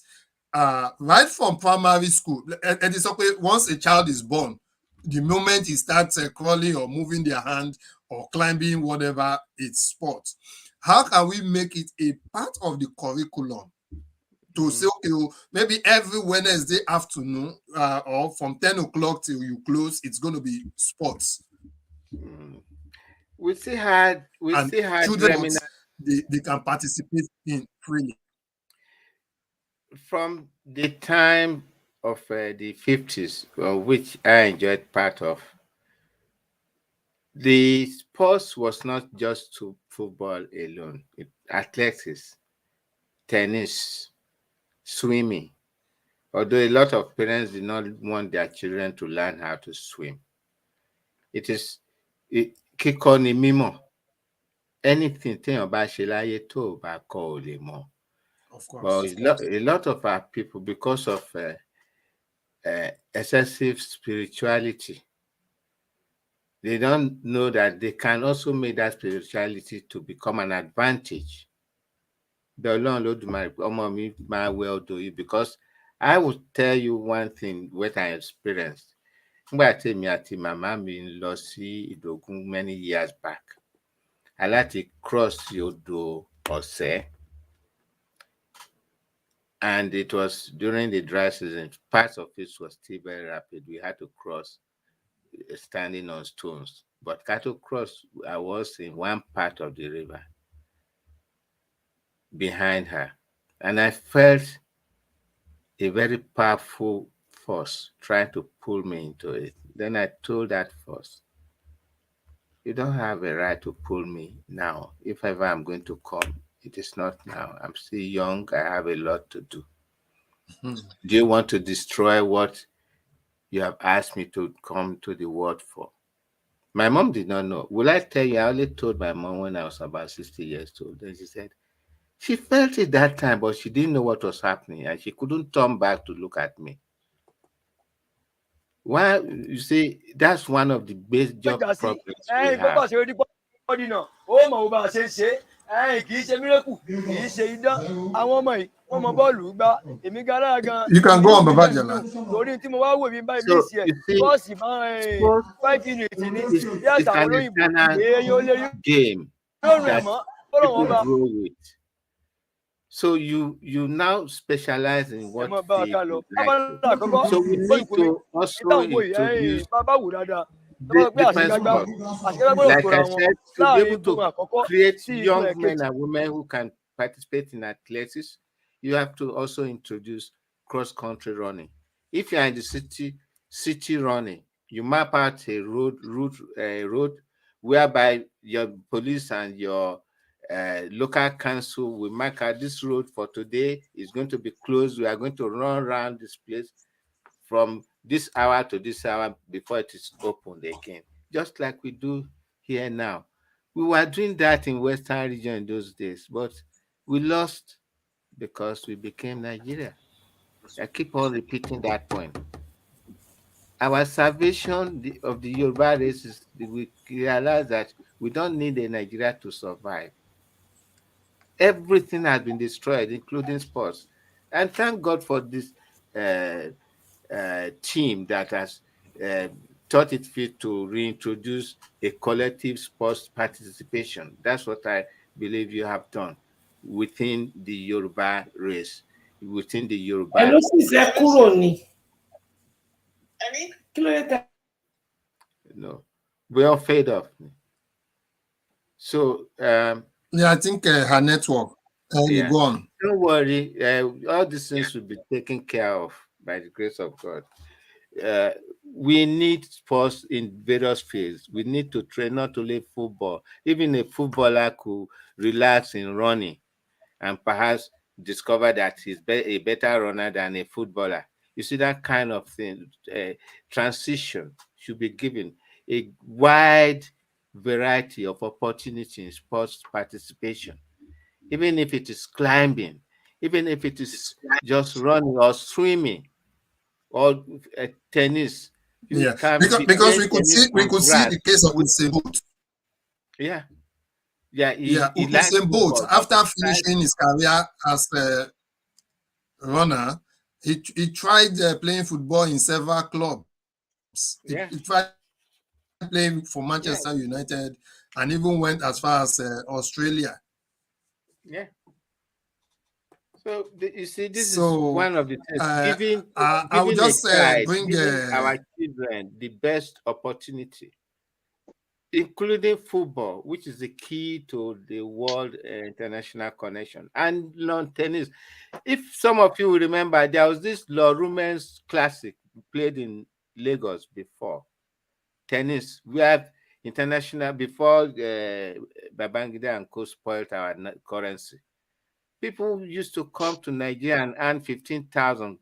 [SPEAKER 3] right from primary school, it is okay, once a child is born, the moment he starts crawling or moving their hand or climbing, whatever, it's sports. How can we make it a part of the curriculum to say, okay, maybe every Wednesday afternoon or from 10 o'clock till you close, it's going to be sports?
[SPEAKER 8] We still had
[SPEAKER 3] children, they can participate in freely.
[SPEAKER 8] From the time of the 50s, which I enjoyed part of, the sports was not just to football alone. Athletics, tennis, swimming. Although a lot of parents did not want their children to learn how to swim. It is kíkọ́ ni mímọ̀. Anything téèyàn bá ṣe láyé tó bá kọ́ ò lè mọ̀.
[SPEAKER 3] Of course.
[SPEAKER 8] But a lot of our people, because of excessive spirituality, they don't know that they can also make that spirituality to become an advantage. The Lord my well do you, because I will tell you one thing what I experienced. Mama lost Idogun many years back. I like to cross Yodo Ose. And it was during the dry season. Parts of it was still very rapid. We had to cross standing on stones. But to cross, I was in one part of the river behind her. And I felt a very powerful force trying to pull me into it. Then I told that force, you don't have a right to pull me now. If ever I'm going to come, it is not now. I'm still young. I have a lot to do. Do you want to destroy what you have asked me to come to the world for? My mom did not know. Will I tell you, I only told my mom when I was about 60 years old. Then she said, she felt it that time, but she didn't know what was happening, and she couldn't turn back to look at me. Well, you see, that's one of the basic problems we have.
[SPEAKER 3] You can go on, Baba Jala.
[SPEAKER 8] So, you see, sports is an internal game that people grow with. So you now specialize in what they like. So we need to also introduce different sports. Like I said, to be able to create young men and women who can participate in athletics, you have to also introduce cross-country running. If you are in the city running, you map out a road whereby your police and your local council will mark out this road for today is going to be closed. We are going to run around this place from this hour to this hour before it is opened again, just like we do here now. We were doing that in Western region in those days, but we lost because we became Nigeria. I keep on repeating that point. Our salvation of the Yoruba race is we realize that we don't need a Nigeria to survive. Everything has been destroyed, including sports. And thank God for this team that has thought it fit to reintroduce a collective sports participation. That's what I believe you have done within the Yoruba race, within the Yoruba. No, we all fade off. So,
[SPEAKER 3] yeah, I think her network. You go on.
[SPEAKER 8] Don't worry. All these things will be taken care of by the grace of God. we need sports in various fields. We need to train not only football. Even a footballer could relax in running and perhaps discover that he's a better runner than a footballer. You see, that kind of thing, transition should be given a wide variety of opportunity in sports participation, even if it is climbing, even if it is just running or swimming or tennis. You
[SPEAKER 3] Yeah,
[SPEAKER 8] can be
[SPEAKER 3] because
[SPEAKER 8] playing tennis
[SPEAKER 3] we
[SPEAKER 8] on
[SPEAKER 3] could see
[SPEAKER 8] grass.
[SPEAKER 3] the case of Usain Bolt.
[SPEAKER 8] Yeah, yeah,
[SPEAKER 3] Yeah,
[SPEAKER 8] he likes
[SPEAKER 3] Usain Bolt,
[SPEAKER 8] football, but
[SPEAKER 3] after finishing his career as a runner, he tried playing football in several clubs.
[SPEAKER 8] yeah,
[SPEAKER 3] He tried playing for
[SPEAKER 8] yeah,
[SPEAKER 3] Manchester United and even went as far as Australia.
[SPEAKER 8] yeah. So you see, this is
[SPEAKER 3] So
[SPEAKER 8] one of the things
[SPEAKER 3] I will
[SPEAKER 8] giving a
[SPEAKER 3] just
[SPEAKER 8] child,
[SPEAKER 3] bring
[SPEAKER 8] giving our children the best opportunity, including football, which is the key to the world international connection, and lawn tennis. If some of you will remember, there was this Lorumens Classic played in Lagos before. Tennis, we have international before Babangida and Co spoiled our currency. People used to come to Nigeria and earn 15,000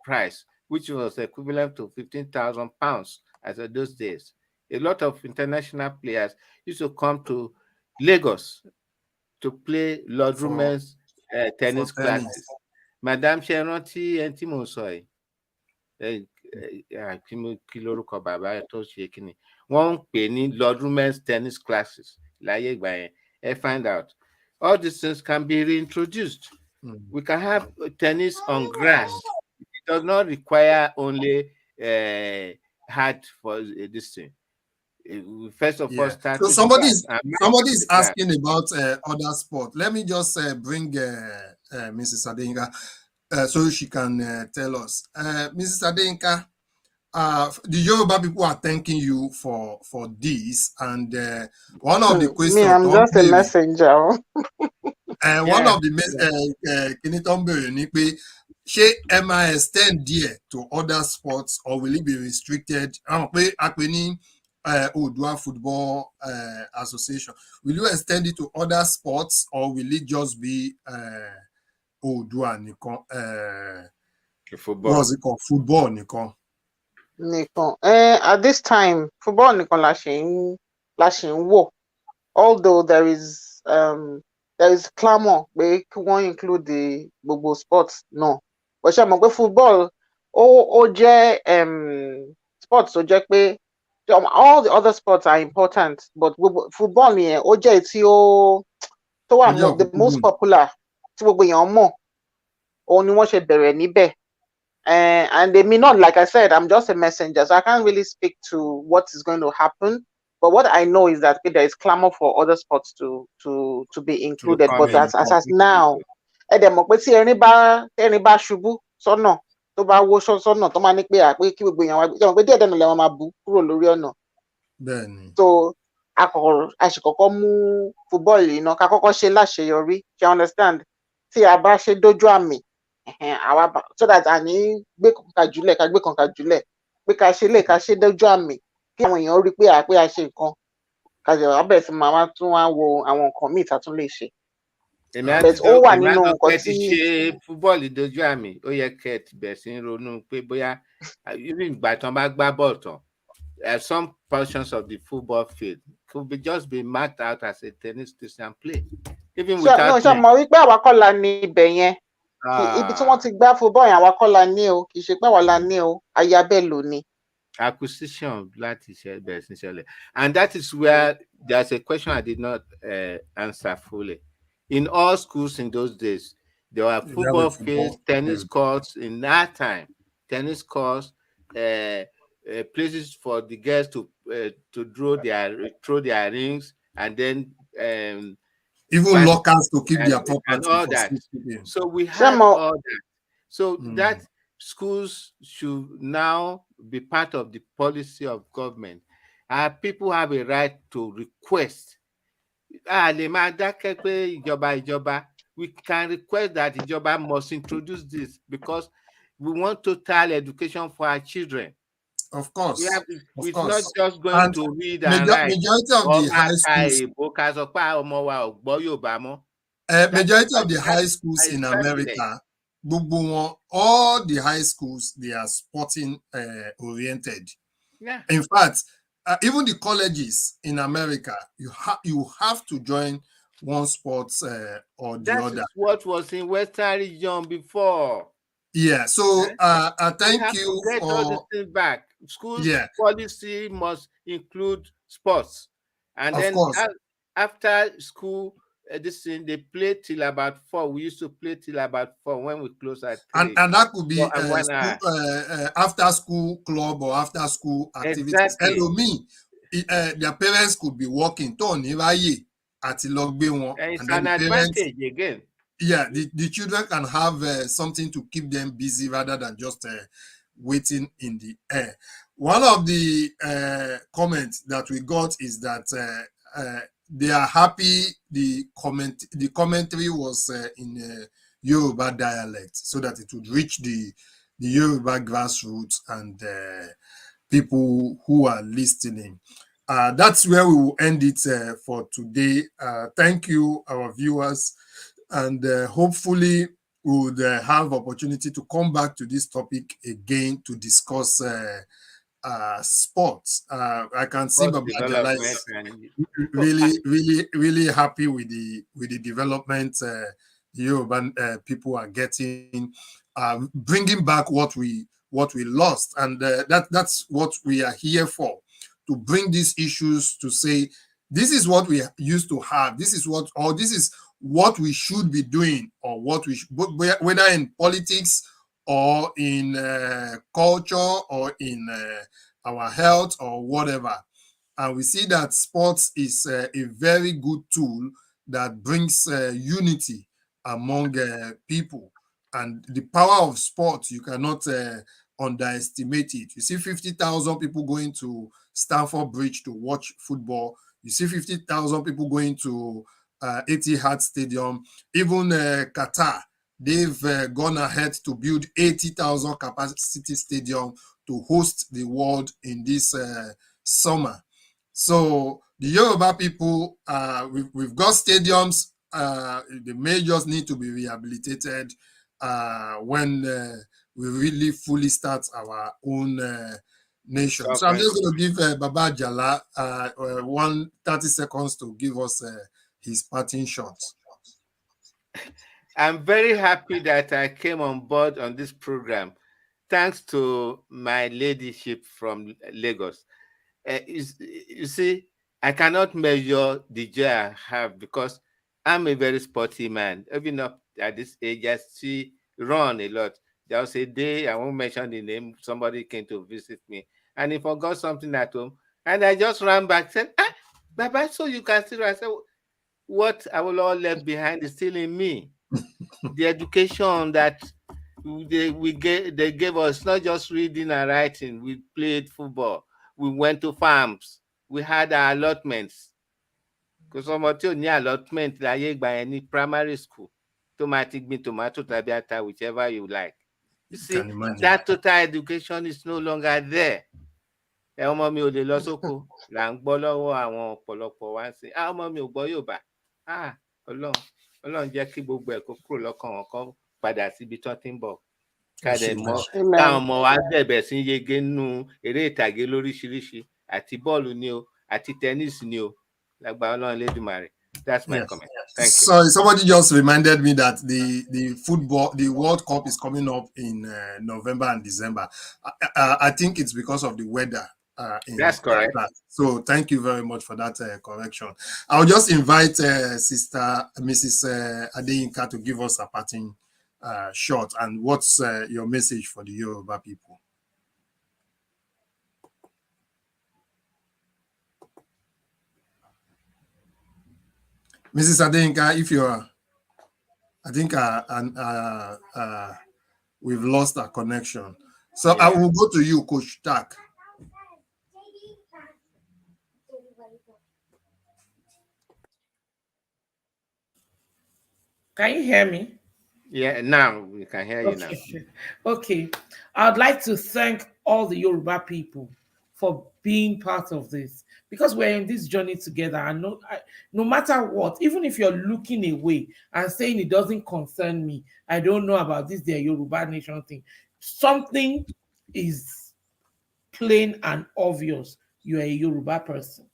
[SPEAKER 8] price, which was equivalent to 15,000 pounds as of those days. A lot of international players used to come to Lagos to play Lord
[SPEAKER 3] for
[SPEAKER 8] Rumen's tennis
[SPEAKER 3] tennis.
[SPEAKER 8] classes. Madam Sharonti Entimosoy, kí lórúkọ bàbá ẹ tó ṣe kíni wọ́n ń pè ní Lord Rumen's tennis classes láyé ìgbà yẹn. Find out all these things can be reintroduced. We can have tennis on grass. It does not require only hard for this thing. First of all, start
[SPEAKER 3] so
[SPEAKER 8] with
[SPEAKER 3] somebody
[SPEAKER 8] grass.
[SPEAKER 3] is asking about other sport. Let me just bring Mrs. Adenga so she can tell us. Mrs. Adenga, the Yoruba people are thanking you for this, and one of the questions.
[SPEAKER 6] Me, I'm just a messenger.
[SPEAKER 3] One of the kiniton ni pe ṣé ẹ máa extend there to other sports or will it be restricted? Pé a pè ní Oòduà Football Association. Will you extend it to other sports or will it just be Oòduà nìkan?
[SPEAKER 8] Football.
[SPEAKER 3] What's it called? Football nìkan.
[SPEAKER 6] Nìkan. At this time, football nìkan la ṣe ń wò. Although there is clamour pé kí wọ́n include the gbogbo sports náà. But ṣé mọ̀ pé football ó jẹ́ sports tó jẹ́ pé all the other sports are important, but football yẹn ó jẹ́ tí tó wà the most popular tí gbogbo èèyàn mọ̀. Òun ni wọ́n ṣe bẹ̀rẹ̀ níbẹ̀. And they may not, like I said, I'm just a messenger, so I can't really speak to what is going to happen. But what I know is that there is clamor for other sports to be included. But as now, ẹ dẹ̀ mọ̀ pé tí ẹni bá ṣubú sọ́nà tó bá wó sọ́nà tó máa ní pé kí gbogbo èèyàn wá gbé jẹ́ pé díẹ̀ dẹ́nu lẹ́wọ̀n máa bú kúrò lórí ọ̀nà.
[SPEAKER 3] Bẹ́ẹ̀ni.
[SPEAKER 6] So àṣìkọ́kọ́ mú football yìí náà ká kọ́kọ́ ṣe láṣeyọrí, you understand? Tí a bá ṣe dójú àmì, so that àní gbé kankan jùlẹ̀ ká gbé kankan jùlẹ̀ pé ká ṣe lè ká ṣe dójú àmì kí àwọn èèyàn rí pé a ṣe nǹkan ká jẹ wá bẹ̀rẹ̀ sí máa tún wá wo àwọn nǹkan míì tá tún lè ṣe. Ó wà nínú nǹkan tí
[SPEAKER 8] ṣe fúbọ́ọ̀lù dojú àmì ó yẹ kẹ́ ẹ ti bẹ̀rẹ̀ sí ronú pé bóyá irú ìgbà tán bá gbá bọ́ọ̀lù tán some portions of the football field could be just be marked out as a tennis station play even without
[SPEAKER 6] ṣe mọ̀ wípé àwa kọ́ la ní ibẹ̀ yẹn ibi tí wọ́n ti gbá football yẹn àwa kọ́ la ní o kì í ṣe pé àwa la ní o ayábẹ́ ló ní.
[SPEAKER 8] Acquisition láti bẹ̀rẹ̀ sí ṣẹlẹ̀, and that is where there's a question I did not answer fully. In all schools in those days, there were football fields, tennis courts. In that time, tennis courts, places for the girls to throw their rings, and then
[SPEAKER 3] even lockers to keep their property
[SPEAKER 8] and all that. So we have all that. So that schools should now be part of the policy of government. People have a right to request. We can request that Ijoba must introduce this because we want total education for our children.
[SPEAKER 3] of course.
[SPEAKER 8] Yeah,
[SPEAKER 3] Of
[SPEAKER 8] it's
[SPEAKER 3] course.
[SPEAKER 8] not just going
[SPEAKER 3] And
[SPEAKER 8] to read and write.
[SPEAKER 3] majority of the high schools, majority of the high schools in America, all the high schools, they are sporting oriented.
[SPEAKER 8] Yeah.
[SPEAKER 3] In fact, even the colleges in America, you have to join one sport or the other.
[SPEAKER 8] That is what was in Western region before.
[SPEAKER 3] Yeah. So thank you
[SPEAKER 8] to get all this thing back. Schools policy must include sports, and
[SPEAKER 3] of
[SPEAKER 8] then
[SPEAKER 3] course.
[SPEAKER 8] after school, this thing they play till about 4. We used to play till about 4 when we close at 3.
[SPEAKER 3] And that could be
[SPEAKER 8] school,
[SPEAKER 3] after school club or after school activities.
[SPEAKER 8] Exactly.
[SPEAKER 3] Hello, me. Their parents could be working. And
[SPEAKER 8] it's
[SPEAKER 3] then
[SPEAKER 8] an advantage again.
[SPEAKER 3] Yeah, the children can have something to keep them busy rather than just waiting in the air. One of the comments that we got is that they are happy the commentary was in Yoruba dialect so that it would reach the Yoruba grassroots and people who are listening. That's where we will end it for today. Thank you, our viewers, and hopefully we would have opportunity to come back to this topic again to discuss sports. I can see Baba Jala is really happy with the development the Yoruba people are getting, bringing back what we lost, and that's what we are here for, to bring these issues to say this is what we used to have, this is what we should be doing, or what we should, whether in politics or in culture or in our health or whatever. And we see that sports is a very good tool that brings unity among people. And the power of sports, you cannot underestimate it. You see 50,000 people going to Stamford Bridge to watch football. You see 50,000 people going to Etihad Stadium. Even Qatar, they've gone ahead to build 80,000 capacity stadium to host the world in this summer. So the Yoruba people, we've got stadiums. The majors need to be rehabilitated when we really fully start our own nation. So I'm just going to give Baba Jala 30 seconds to give us his parting shots.
[SPEAKER 8] I'm very happy that I came on board on this program, thanks to my ladyship from Lagos. You see, I cannot measure the joy I have because I'm a very sporty man. Even up at this age, I still run a lot. There was a day, I won't mention the name, somebody came to visit me and he forgot something at home. And I just ran back, said, Baba, so you can still run. I said, what I will all left behind is still in me. The education that they gave us, not just reading and writing. We played football. We went to farms. We had our allotments. Because somebody only allotment láyé ìgbà yẹn ní primary school. Tomatic bean, tomato, tabiata, whichever you like. You see, that total education is no longer there. Ọmọ mi ò lè lọ sóko là ń gbọ́ lọ́wọ́ àwọn ọ̀pọ̀lọpọ̀ wá sí. Ọmọ mi ò gbọ́ Yorùbá. Ọlọ́run jẹ́ kí gbogbo ẹ̀ kó kúrò lọ́kàn wọn kan padà síbi tó ti ń bọ̀. Káwọn ọmọ wa bẹ̀bẹ̀ sí yege nínú eré ìtàgé lóríṣiríṣi, àti bọ́ọ̀lù ni o, àti tennis ni o. Lágbára Ọlọ́run Lédùmarè. That's my comment. Thank you.
[SPEAKER 3] Sorry, somebody just reminded me that the World Cup is coming up in November and December. I think it's because of the weather.
[SPEAKER 8] That's correct.
[SPEAKER 3] So thank you very much for that correction. I'll just invite Sister Mrs. Adeyinka to give us a parting shot. And what's your message for the Yoruba people? Mrs. Adeyinka, if you are, I think we've lost our connection. So I will go to you, Coach Tak.
[SPEAKER 2] Can you hear me?
[SPEAKER 8] Yeah, now we can hear you now.
[SPEAKER 2] Okay. I'd like to thank all the Yoruba people for being part of this, because we're in this journey together. And no matter what, even if you're looking away and saying it doesn't concern me, I don't know about this, their Yoruba nation thing, something is plain and obvious. You're a Yoruba person.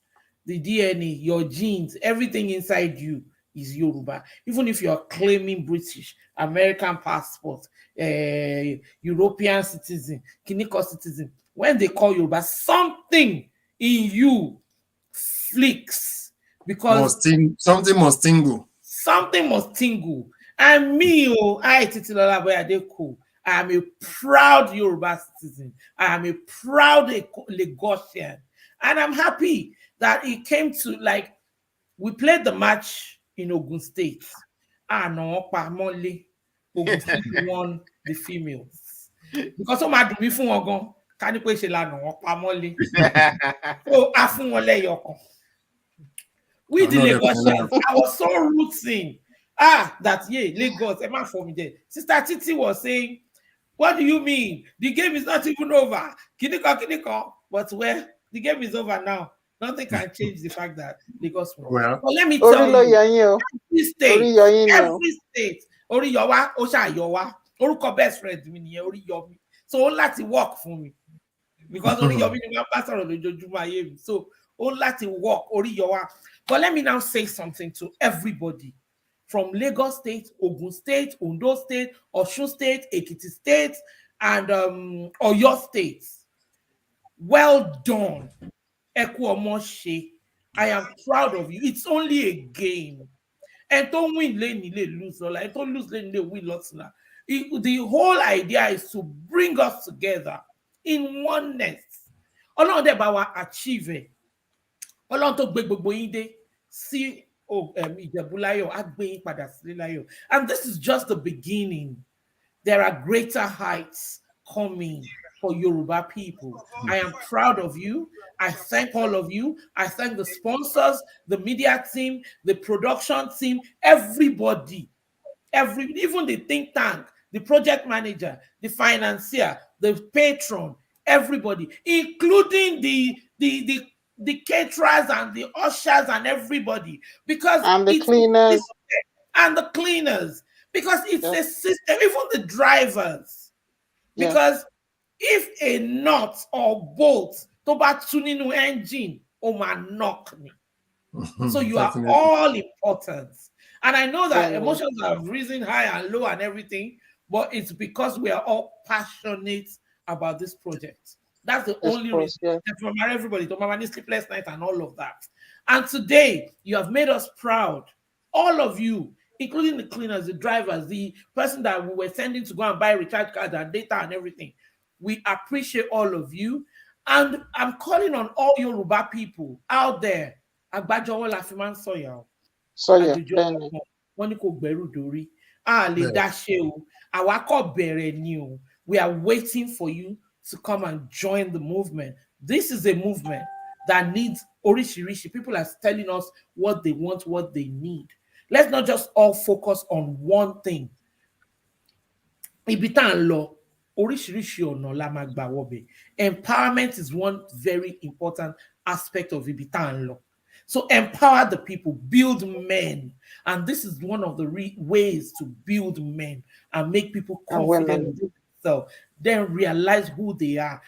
[SPEAKER 2] The DNA, your genes, everything inside you is Yoruba. Even if you're claiming British, American passport, European citizen, Kiniko citizen, when they call Yoruba, something in you flicks, because
[SPEAKER 3] something must tingle.
[SPEAKER 2] Something must tingle. And me, Titilola Boyadeko, I am a proud Yoruba citizen. I am a proud Lagosian. And I'm happy that it came to, like, we played the match in Ogun State. No, Ogun State won the females. Because some had to be fun ogon. Can you play no Pamole? So afun wole yokon. We the Lagosians, I was so rooting. That Lagos, a man for me there. Sister Titi was saying, what do you mean? The game is not even over. Kiniko. But the game is over now. Nothing can change the fact that Lagos won.
[SPEAKER 3] Well,
[SPEAKER 2] but let me tell you, every state, Ori Yowa, Osha Yowa, Oruko best friend, Ori Yomi. So all that work for me. Because Ori Yomi is my pastor of the Jojuma. So all that work, Ori Yowa. But let me now say something to everybody. From Lagos State, Ogun State, Ondo State, Osun State, Ekiti State, and Oyo State. Well done. Ekwomoshe. I am proud of you. It's only a game. And don't win lane, lose. And don't lose lane, win lots. The whole idea is to bring us together in oneness. Ọlọ́run dẹ̀ bá wa achieve. Ọlọ́run tó gbé gbogbo yín dé sí Ìjẹ̀bú-láyọ̀, á gbé yín padà sílé láyọ̀. And this is just the beginning. There are greater heights coming for Yoruba people. I am proud of you. I thank all of you. I thank the sponsors, the media team, the production team, everybody, even the think tank, the project manager, the financier, the patron, everybody, including the caterers and the ushers and everybody, because
[SPEAKER 6] the cleaners
[SPEAKER 2] and the cleaners, because it's a system, even the drivers, because if a nut or bolt to ba tuning engine, knock me. So you are all important. And I know that emotions have risen high and low and everything, but it's because we are all passionate about this project. That's the only reason. From everybody, to Mama sleepless night and all of that. And today, you have made us proud. All of you, including the cleaners, the drivers, the person that we were sending to go and buy recharge cards and data and everything. We appreciate all of you. And I'm calling on all Yoruba people out there. Agbajowo la fi man soya. Wọ́n ní kò gbẹ́rù dórí. Lè dá ṣe o. Àwa kò bẹ̀rẹ̀ ni o. We are waiting for you to come and join the movement. This is a movement that needs orishirishi. People are telling us what they want, what they need. Let's not just all focus on one thing. Empowerment is one very important aspect of Ibitan law. So empower the people, build men. And this is one of the ways to build men and make people confident in themselves. Then realize who they are.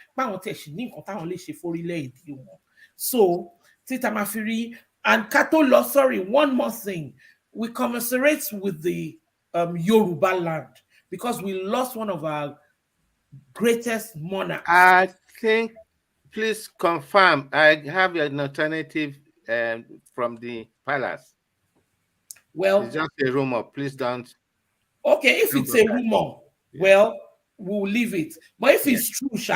[SPEAKER 2] So, Tita Mafiri and Kato Law, sorry, one more thing. We commiserate with the Yorubaland because we lost one of our greatest monarchs.
[SPEAKER 8] I think, please confirm, I have an alternative from the palace.
[SPEAKER 2] Well,
[SPEAKER 8] it's just a rumor. Please don't.
[SPEAKER 2] Okay, if it's a rumor, well, we'll leave it. But if it's true,
[SPEAKER 8] let's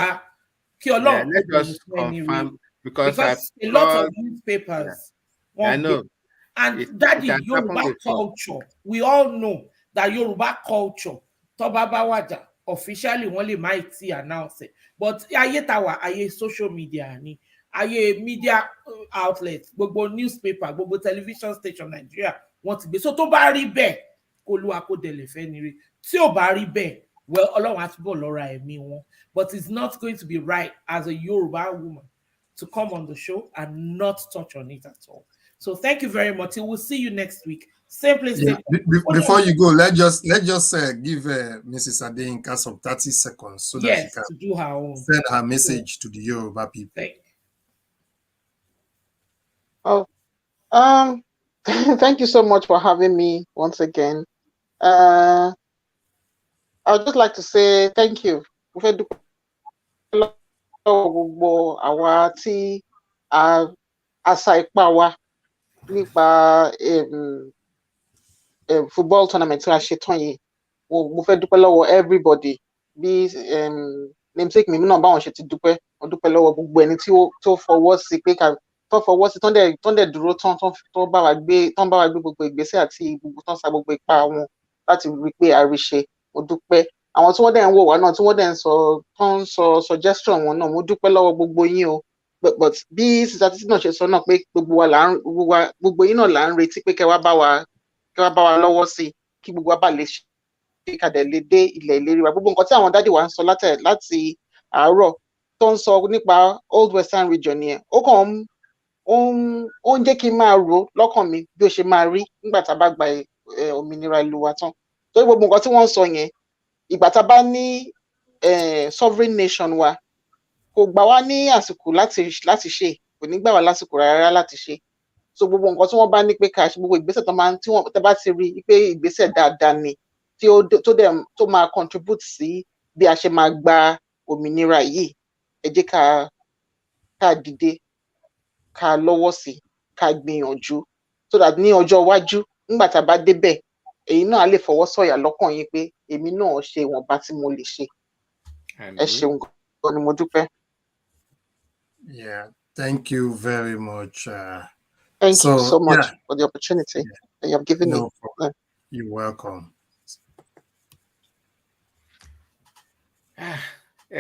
[SPEAKER 8] just confirm because
[SPEAKER 2] a lot of newspapers.
[SPEAKER 8] I know.
[SPEAKER 2] And that is Yoruba culture. We all know that Yoruba culture, Tobabawaja, officially only might announce it. But aye social media ni. Aye media outlets, gbogbo newspaper, gbogbo television station Nigeria want to be. So to bá rí bẹ́ẹ̀, kó lu àkódẹ̀lẹ̀ fẹ́ ni rí. Tí ò bá rí bẹ́ẹ̀, well, but it's not going to be right as a Yoruba woman to come on the show and not touch on it at all. So thank you very much. We'll see you next week. Same place.
[SPEAKER 3] Yeah. Before you go, let's just give Mrs. Adeyinka some 30 seconds so that she can
[SPEAKER 2] to do her own.
[SPEAKER 3] Send her message to the Yoruba people.
[SPEAKER 6] Thank you so much for having me once again. I would just like to say thank you. Football tournament tí a ṣe tán yìí mo fẹ́ dúpẹ́ lọ́wọ́ everybody bí namesake mi náà báwọn ṣe ti dúpẹ́ mo dúpẹ́ lọ́wọ́ gbogbo ẹni tó fọwọ́ sí pé tó fọwọ́ sí tán dẹ̀ dúró tán bá wa gbé gbogbo ìgbésẹ̀ àti gbogbo tán sa gbogbo ipá wọn láti rí pé a rí ṣe mo dúpẹ́ àwọn tí wọ́n dẹ̀ ń wò wá náà tí wọ́n dẹ̀ ń sọ suggestion wọn náà mo dúpẹ́ lọ́wọ́ gbogbo yín o but bí sísá títí náà ṣe sọ náà pé gbogbo yín náà là ń retí pé kẹ́ wá bá wa lọ́wọ́ sí kí gbogbo wa bá lè ṣe kàdẹ̀ lè dé ilẹ̀ ìlérí wa gbogbo nǹkan tí àwọn dádì wa ń sọ láti àárọ̀ tó ń sọ nípa Old Western Region yẹn ó ń jẹ́ kí n máa rò lọ́kàn mi bí ó ṣe máa rí nígbà tá a bá gba òmìnira ìlú wa tán torí gbogbo nǹkan tí wọ́n ń sọ yẹn ìgbà tá a bá ní sovereign nation wa kò gbà wá ní àsìkò láti ṣe kò ní gbà wá lásìkò rárá láti ṣe so gbogbo nǹkan tí wọ́n bá ní pé ká ṣe gbogbo ìgbésẹ̀ tí wọ́n bá ti rí pé ìgbésẹ̀ dáadáa ni tó máa contribute sí bí a ṣe máa gba òmìnira yìí ẹ jẹ́ ká dìde ká lọ́wọ́ sí ká gbìyànjú so that ní ọjọ́ iwájú nígbà tá a bá débẹ̀ èyí náà lè fọwọ́ sọ̀yà lọ́kàn yín pé èmi náà ṣe ìwọ̀nba tí mo lè ṣe ẹ ṣeun gan ni mo dúpẹ́.
[SPEAKER 3] Yeah, thank you very much.
[SPEAKER 6] Thank you so much for the opportunity that you have given me.
[SPEAKER 3] You're welcome.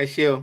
[SPEAKER 8] Ẹ ṣé o.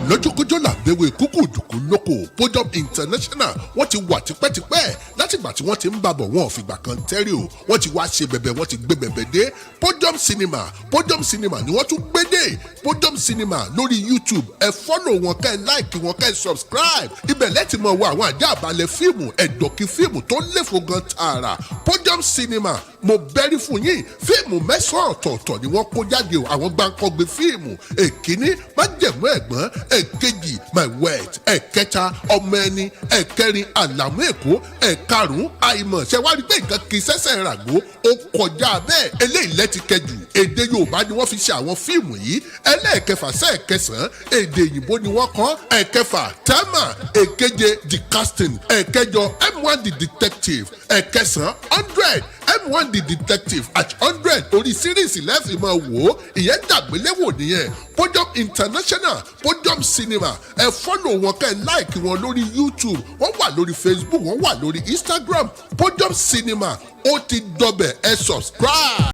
[SPEAKER 1] lọ́jọ́kọ́jọ́ làbẹ̀wò kúkú dùkú lóko Podium International wọ́n ti wà tipẹ́tipẹ́ látìgbà tí wọ́n ti ń bàbọ̀ wọn ò fìgbà kan tẹ́rì o wọ́n ti wá ṣe bẹ̀bẹ̀ wọ́n ti gbé bẹ̀bẹ̀ dé Podium Cinema ni wọ́n tún gbé dé Podium Cinema lórí YouTube ẹ fọ́lọ̀ wọn ká ẹ láìkì wọn ká ẹ subscribe ibẹ̀ lẹ́tì mọ̀ wọ àwọn àjá àbálẹ̀ fíìmù ẹ̀dọ̀kí fíìmù tó léfò gan tààrà Podium Cinema mo bẹ́rí fún yín fíìmù 9 ọ̀tọ̀ọ̀tọ̀ ni wọ́n kó jáde o àwọn gbàǹkọ́gbé fíìmù èkíní májẹ̀mú ẹ̀gbọ́n èkejì my wet ẹ̀kẹta ọmọ ẹni ẹ̀kẹrin àlàmú èkó ẹ̀karùn-ún àìmọ̀ ṣẹ̀wárí pé nǹkan kì í ṣẹ̀ṣẹ̀ ràgó ó kọjá bẹ́ẹ̀ eléyìí lẹ́tìkẹjù èdè Yorùbá ni wọ́n fi ṣe àwọn fíìmù yìí ẹlẹ́ẹ̀kẹfà sẹ́ẹ̀kẹsàn-án èdè òyìnbó ni wọ́n kọ́ ẹ̀kẹfà tẹ́mà èkeje the casting ẹ̀kẹjọ M1 the detective ẹ̀kẹsàn 100 M1 the detective at 100 orí síríìsì lẹ́fì máa wò ó ìyẹn dàgbéléwò nìyẹn Podium International Podium Cinema ẹ fọ́lọ̀ wọn ká ẹ láìkì wọn lórí YouTube wọ́n wà lórí Facebook wọ́n wà lórí Instagram Podium Cinema ó ti dọbẹ̀ ẹ subscribe.